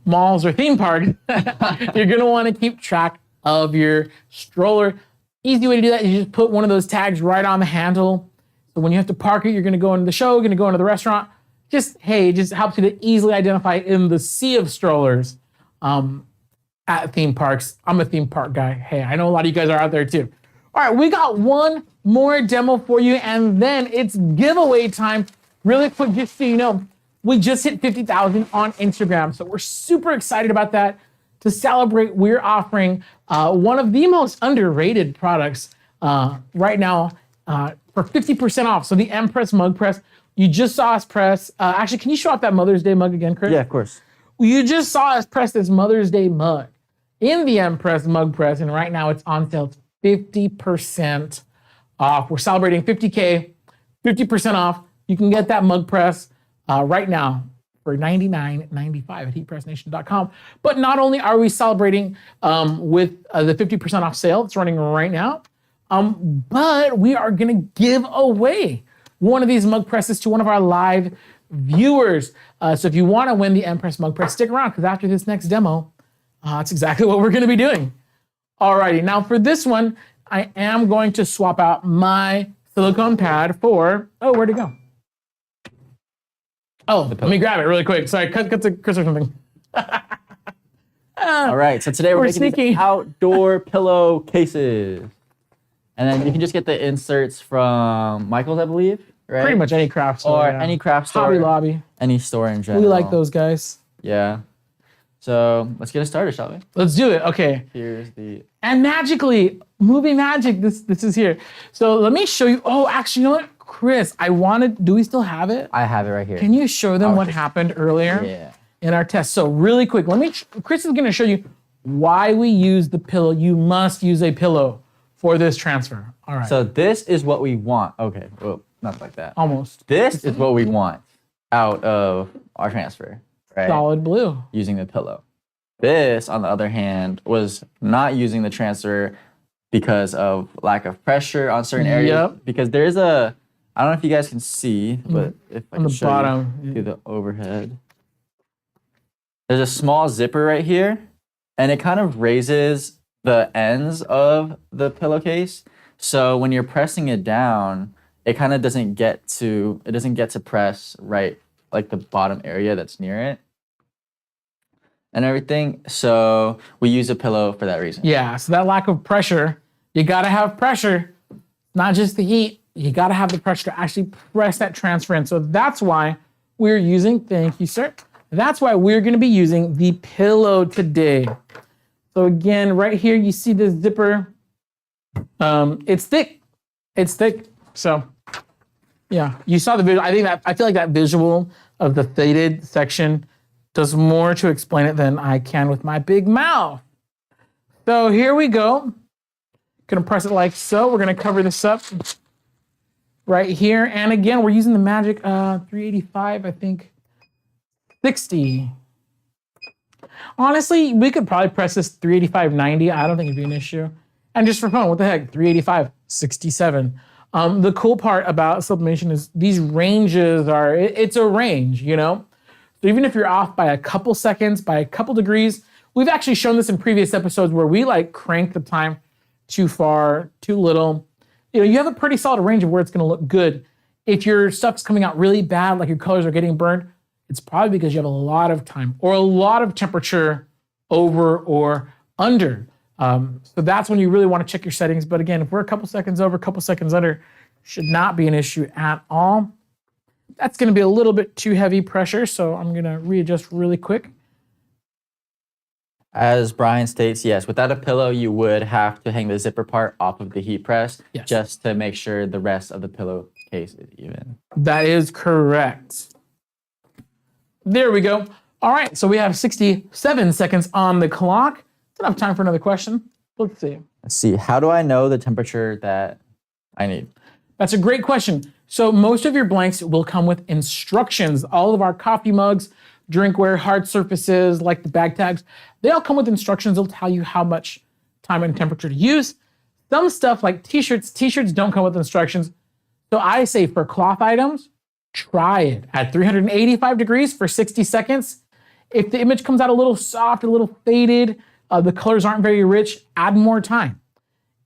malls or theme parks, you're gonna wanna keep track of your stroller. Easy way to do that is you just put one of those tags right on the handle. So when you have to park it, you're gonna go into the show, you're gonna go into the restaurant. It just helps you to easily identify in the sea of strollers at theme parks. I'm a theme park guy. Hey, I know a lot of you guys are out there too. All right, we got one more demo for you, and then it's giveaway time. Really quick, just so you know, we just hit 50,000 on Instagram, so we're super excited about that. To celebrate, we're offering one of the most underrated products right now for 50% off. So the Empress Mug Press, you just saw us press. Actually, can you show off that Mother's Day mug again, Chris? Yeah, of course. You just saw us press this Mother's Day mug in the Empress Mug Press, and right now it's on sale. It's 50% off. We're celebrating 50K, 50% off. You can get that mug press right now for $99.95 at heatpressnation.com. But not only are we celebrating with the 50% off sale that's running right now, but we are gonna give away one of these mug presses to one of our live viewers. So if you wanna win the Empress Mug Press, stick around, because after this next demo, that's exactly what we're gonna be doing. Alrighty, now for this one, I am going to swap out my silicone pad for, where'd it go? Oh, let me grab it really quick. Sorry, cut to Chris or something. All right, so today we're making sneaky. these outdoor pillow cases. And then you can just get the inserts from Michael's, I believe, right? Pretty much any craft store. Or yeah. any craft store. Hobby Lobby. Any store in general. We like those guys. Yeah. So let's get it started, shall we? Let's do it. Okay. Here's the... And magically, movie magic. This is here. So let me show you. Oh, actually, you know what, Chris? Do we still have it? I have it right here. Can you show them what happened earlier Yeah. in our test? So really quick, Chris is gonna show you why we use the pillow. You must use a pillow for this transfer. All right. So this is what we want. Okay, well, not like that. Almost. This is what we want out of our transfer, right? Solid blue. Using the pillow. This, on the other hand, was not using the transfer because of lack of pressure on certain areas. Yep. Because there's a, I don't know if you guys can see, but if I On can the show bottom, you yeah. through the overhead. There's a small zipper right here, and it kind of raises the ends of the pillowcase. So when you're pressing it down, it kind of doesn't get to press right like the bottom area that's near it and everything. So we use a pillow for that reason. Yeah, so that lack of pressure, you gotta have pressure, not just the heat. You gotta have the pressure to actually press that transfer in. So that's why we're using, thank you, sir. That's why we're gonna be using the pillow today. So again, right here, you see this zipper. It's thick. So yeah, you saw the visual. I feel like that visual of the faded section does more to explain it than I can with my big mouth. So here we go. Gonna press it like so. We're gonna cover this up right here. And again, we're using the magic 385, I think 60. Honestly, we could probably press this 385.90. I don't think it'd be an issue. And just for fun, what the heck, 385.67. The cool part about sublimation is these ranges it's a range, you know? So even if you're off by a couple seconds, by a couple degrees, we've actually shown this in previous episodes where we like crank the time too far, too little. You know, you have a pretty solid range of where it's gonna look good. If your stuff's coming out really bad, like your colors are getting burned, it's probably because you have a lot of time or a lot of temperature over or under. So that's when you really want to check your settings. But again, if we're a couple seconds over, a couple seconds under, should not be an issue at all. That's going to be a little bit too heavy pressure, so I'm going to readjust really quick. As Brian states, yes, without a pillow, you would have to hang the zipper part off of the heat press just to make sure the rest of the pillowcase is even. That is correct. There we go. All right, so we have 67 seconds on the clock. Enough time for another question. Let's see. Let's see. How do I know the temperature that I need? That's a great question. So most of your blanks will come with instructions. All of our coffee mugs, drinkware, hard surfaces, like the bag tags, they all come with instructions. They'll tell you how much time and temperature to use. Some stuff like t-shirts don't come with instructions. So I say for cloth items, try it at 385 degrees for 60 seconds. If the image comes out a little soft, a little faded, the colors aren't very rich, add more time.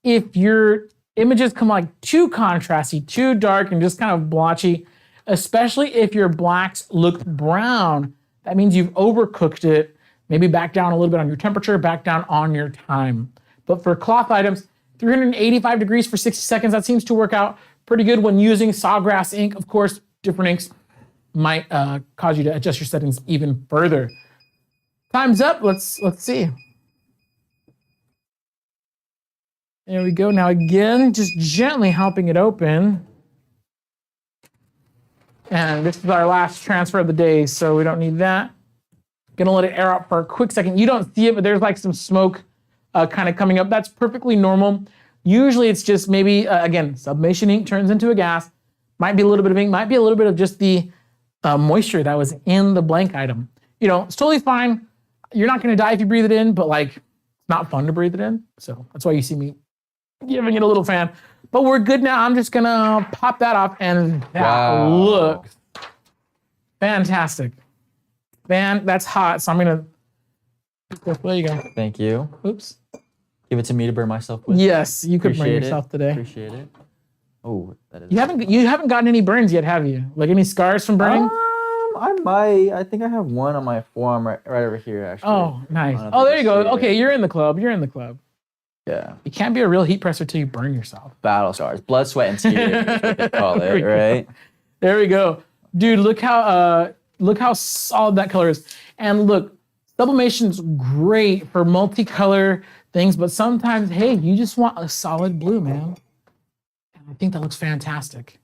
If your images come like too contrasty, too dark, and just kind of blotchy, especially if your blacks look brown, that means you've overcooked it. Maybe back down a little bit on your temperature, back down on your time. But for cloth items, 385 degrees for 60 seconds, that seems to work out pretty good when using Sawgrass ink. Of course, different inks might cause you to adjust your settings even further. Time's up, let's see. There we go. Now again, just gently helping it open. And this is our last transfer of the day, so we don't need that. Gonna let it air out for a quick second. You don't see it, but there's like some smoke kind of coming up. That's perfectly normal. Usually it's just maybe, again, sublimation ink turns into a gas. Might be a little bit of ink, might be a little bit of just the moisture that was in the blank item. You know, it's totally fine. You're not gonna die if you breathe it in, but like, it's not fun to breathe it in. So that's why you see me giving it a little fan. But we're good now. I'm just gonna pop that off, and that looks fantastic. Man, that's hot. So I'm gonna, there you go. Thank you. Oops. Give it to me to burn myself with. Yes, you could burn Appreciate yourself it. today. Appreciate it. Oh, that is. You haven't gotten any burns yet, have you? Like any scars from burning? I might. I think I have one on my forearm right over here, actually. Oh, nice. I don't Oh, think there you go. see it. Okay, you're in the club. You're in the club. Yeah. You can't be a real heat presser till you burn yourself. Battle scars, blood, sweat, and tears. Is what they call There we it, go. right? There we go. Dude, look how solid that color is. And look, sublimation's great for multicolor. things, but sometimes, hey, you just want a solid blue, man. And I think that looks fantastic.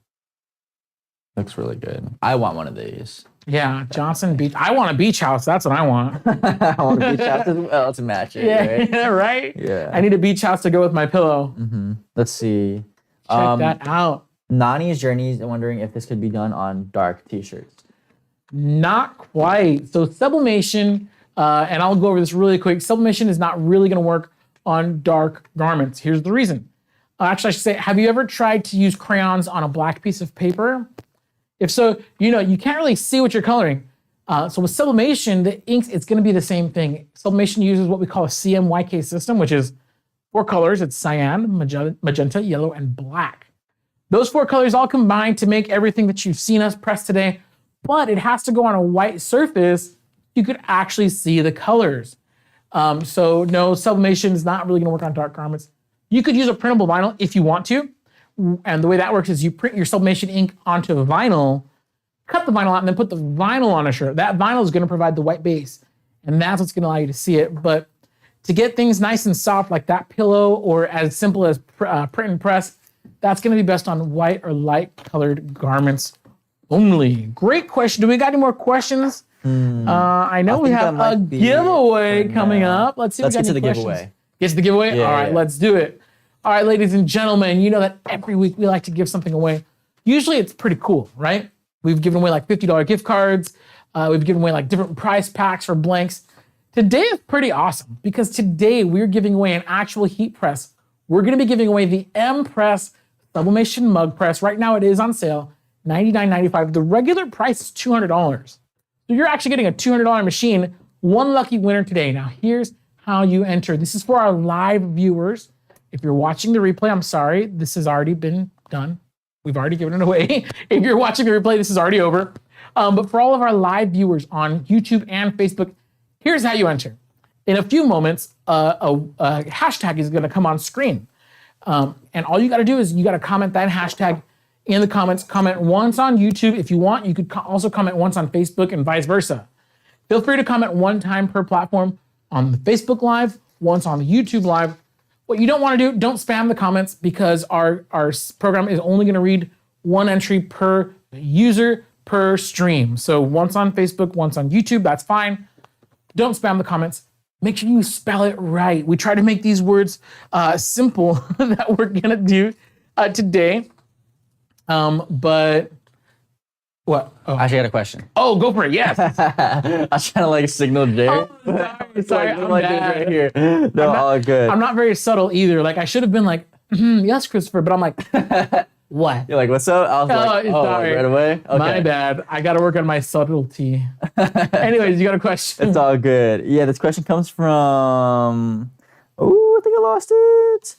Looks really good. I want one of these. Yeah, Johnson Beach. I want a beach house. That's what I want. I want a beach house as well to match it. Yeah, Right? yeah, right? Yeah. I need a beach house to go with my pillow. Let's see. Check that out. Nani's Journeys. I'm wondering if this could be done on dark t-shirts. Not quite. So sublimation, and I'll go over this really quick. Sublimation is not really going to work on dark garments. Here's the reason. Actually, I should say, have you ever tried to use crayons on a black piece of paper? If so, you can't really see what you're coloring. So with sublimation, the inks, it's going to be the same thing. Sublimation uses what we call a CMYK system, which is 4 colors. It's cyan, magenta, yellow, and black. Those 4 colors all combine to make everything that you've seen us press today, but it has to go on a white surface. You could actually see the colors. So no, sublimation is not really going to work on dark garments. You could use a printable vinyl if you want to. And the way that works is you print your sublimation ink onto the vinyl, cut the vinyl out, and then put the vinyl on a shirt. That vinyl is going to provide the white base, and that's what's going to allow you to see it. But to get things nice and soft like that pillow, or as simple as print and press, that's going to be best on white or light colored garments only. Great question. Do we got any more questions? I know we think have that a might be giveaway it for coming now. up. Let's see. Let's if we get got to any the questions. giveaway. Get to the giveaway? Yeah, All right, yeah. let's do it. All right, ladies and gentlemen, you know that every week we like to give something away. Usually it's pretty cool, right? We've given away like $50 gift cards. We've given away like different prize packs for blanks. Today is pretty awesome because today we're giving away an actual heat press. We're going to be giving away the M-Press Sublimation Mug Press. Right now it is on sale, $99.95. The regular price is $200. So you're actually getting a $200 machine. One lucky winner today. Now here's how you enter. This is for our live viewers. If you're watching the replay, I'm sorry, this has already been done. We've already given it away. If you're watching the replay, this is already over. But for all of our live viewers on YouTube and Facebook, here's how you enter. In a few moments, a hashtag is gonna come on screen. And all you gotta do is you gotta comment that hashtag in the comments. Comment once on YouTube. If you want, you could also comment once on Facebook and vice versa. Feel free to comment one time per platform on the Facebook Live, once on the YouTube Live. What you don't want to do, don't spam the comments because our program is only going to read one entry per user per stream. So once on Facebook, once on YouTube, that's fine. Don't spam the comments. Make sure you spell it right. We try to make these words simple that we're going to do today. But what? Oh. I actually got a question. Oh, go for it. Yes. I was trying to like signal Jay. Sorry, I'm I'm like bad. right here. No, all good. I'm not very subtle either. Like I should have been like, yes, Christopher, but I'm like, what? You're like, what's up? I was like, oh, sorry. like right away? Okay. My bad. I got to work on my subtlety. Anyways, you got a question? It's all good. Yeah, this question comes from, oh, I think I lost it.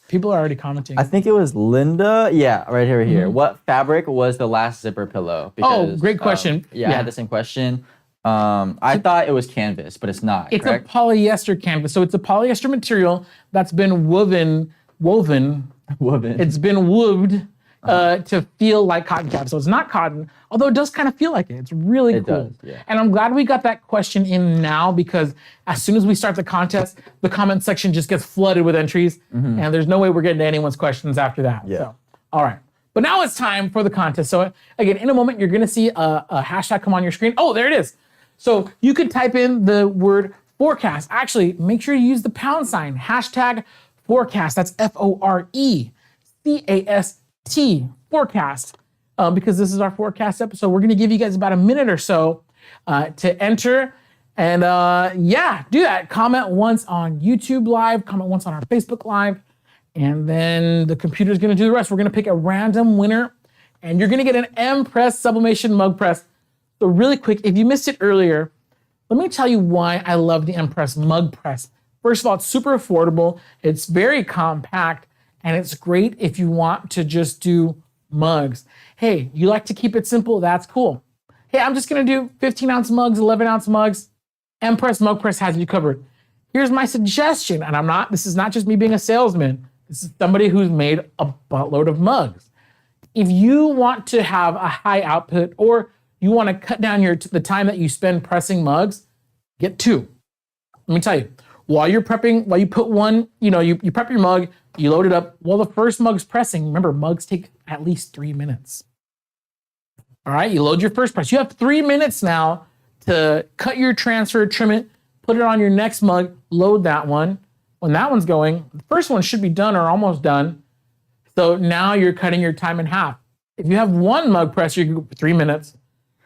People are already commenting. I think it was Linda. Yeah, right here, here. What fabric was the last zipper pillow? Because, great question. Yeah, I had the same question. I thought it was canvas, but it's not, It's correct? a polyester canvas. So it's a polyester material that's been woven. Woven. It's been woven to feel like cotton canvas. So it's not cotton, although it does kind of feel like it. It's really cool. does, yeah. And I'm glad we got that question in now because as soon as we start the contest, the comment section just gets flooded with entries and there's no way we're getting to anyone's questions after that. Yeah. So, all right. But now it's time for the contest. So again, in a moment, you're gonna see a hashtag come on your screen. Oh, there it is. So you could type in the word forecast. Actually, make sure you use the pound sign, hashtag forecast. That's FORECAST, forecast. Because this is our forecast episode. We're gonna give you guys about a minute or so to enter. And yeah, do that. Comment once on YouTube Live, comment once on our Facebook Live, and then the computer's gonna do the rest. We're gonna pick a random winner, and you're gonna get an M-Press Sublimation Mug Press. So really quick, if you missed it earlier, let me tell you why I love the M-Press Mug Press. First of all, it's super affordable, it's very compact, and it's great if you want to just do mugs. Hey, you like to keep it simple, that's cool. Hey, I'm just gonna do 15-ounce mugs, 11-ounce mugs. M-Press Mug Press has you covered. Here's my suggestion, and this is not just me being a salesman, this is somebody who's made a buttload of mugs. If you want to have a high output or you want to cut down the time that you spend pressing mugs, get 2. Let me tell you, while you're prepping, while you put one, you prep your mug, you load it up. While the first mug's pressing, remember, mugs take at least 3 minutes. All right, you load your first press. You have 3 minutes now to cut your transfer, trim it, put it on your next mug, load that one. When that one's going, the first one should be done or almost done. So now you're cutting your time in half. If you have one mug press, you can go for 3 minutes.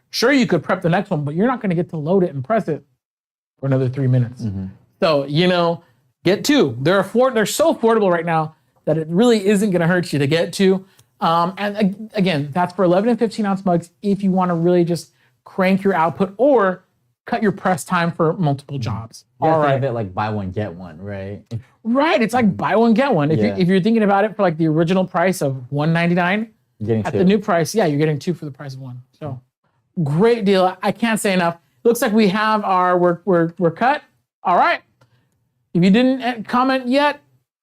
Sure, you could prep the next one, but you're not going to get to load it and press it for another 3 minutes. So, get two. They're so affordable right now that it really isn't going to hurt you to get two. And again, that's for 11 and 15 ounce mugs if you want to really just crank your output or cut your press time for multiple jobs. You All have to right. have it like buy one, get one, right? Right. It's like buy one, get one. Yeah. If you're thinking about it for like the original price of $199, Getting at two. the new price, yeah, you're getting two for the price of one. So great deal. I can't say enough. Looks like we have our we're cut. All right. If you didn't comment yet,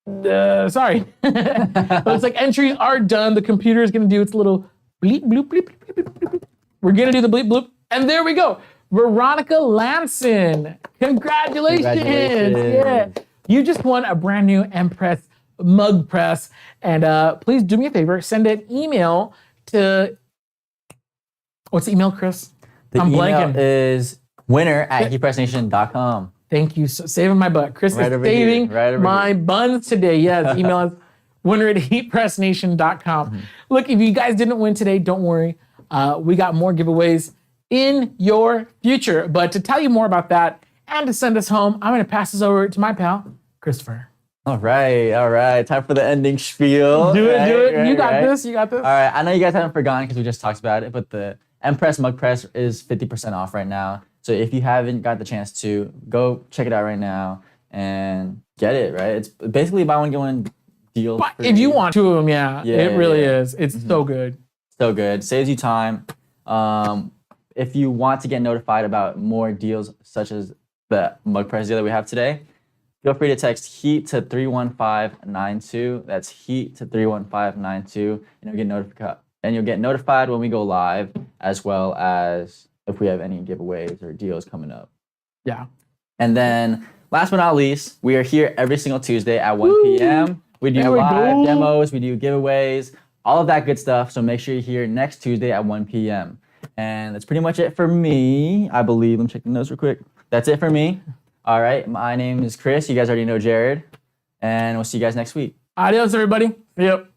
sorry. Looks like entries are done. The computer is going to do its little bleep, bloop, bleep, bleep, bleep, bleep, bleep. We're going to do the bleep, bloop. And there we go. Veronica Lanson. Congratulations. Yeah. You just won a brand new Empress mug press. And please do me a favor. Send an email to, what's the email, Chris? The I'm email blanking. is winner@heatpressnation.com. Thank you. So saving my butt. Chris Right is over here, saving right over my buns today. Yes, email us winner@heatpressnation.com. Look, if you guys didn't win today, don't worry. We got more giveaways in your future. But to tell you more about that and to send us home, I'm going to pass this over to my pal, Christopher. All right. Time for the ending spiel. Do it. Right, You got right. this. You got this. All right, I know you guys haven't forgotten because we just talked about it, but the Empress Mug Press is 50% off right now. So if you haven't got the chance to, go check it out right now and get it, right? It's basically buy one, get one deal. But for if you want two of them, yeah, Yeah, it really yeah. is. It's so good. So good. Saves you time. If you want to get notified about more deals such as the mug press deal that we have today, feel free to text HEAT to 31592. That's HEAT to 31592, and you'll get notified when we go live, as well as if we have any giveaways or deals coming up. Yeah. And then, last but not least, we are here every single Tuesday at 1 p.m. We do There we live go. demos, we do giveaways, all of that good stuff. So make sure you're here next Tuesday at 1 p.m. And that's pretty much it for me, I believe. Let me check the notes real quick. That's it for me. All right, my name is Chris. You guys already know Jared. And we'll see you guys next week. Adios, everybody. Yep.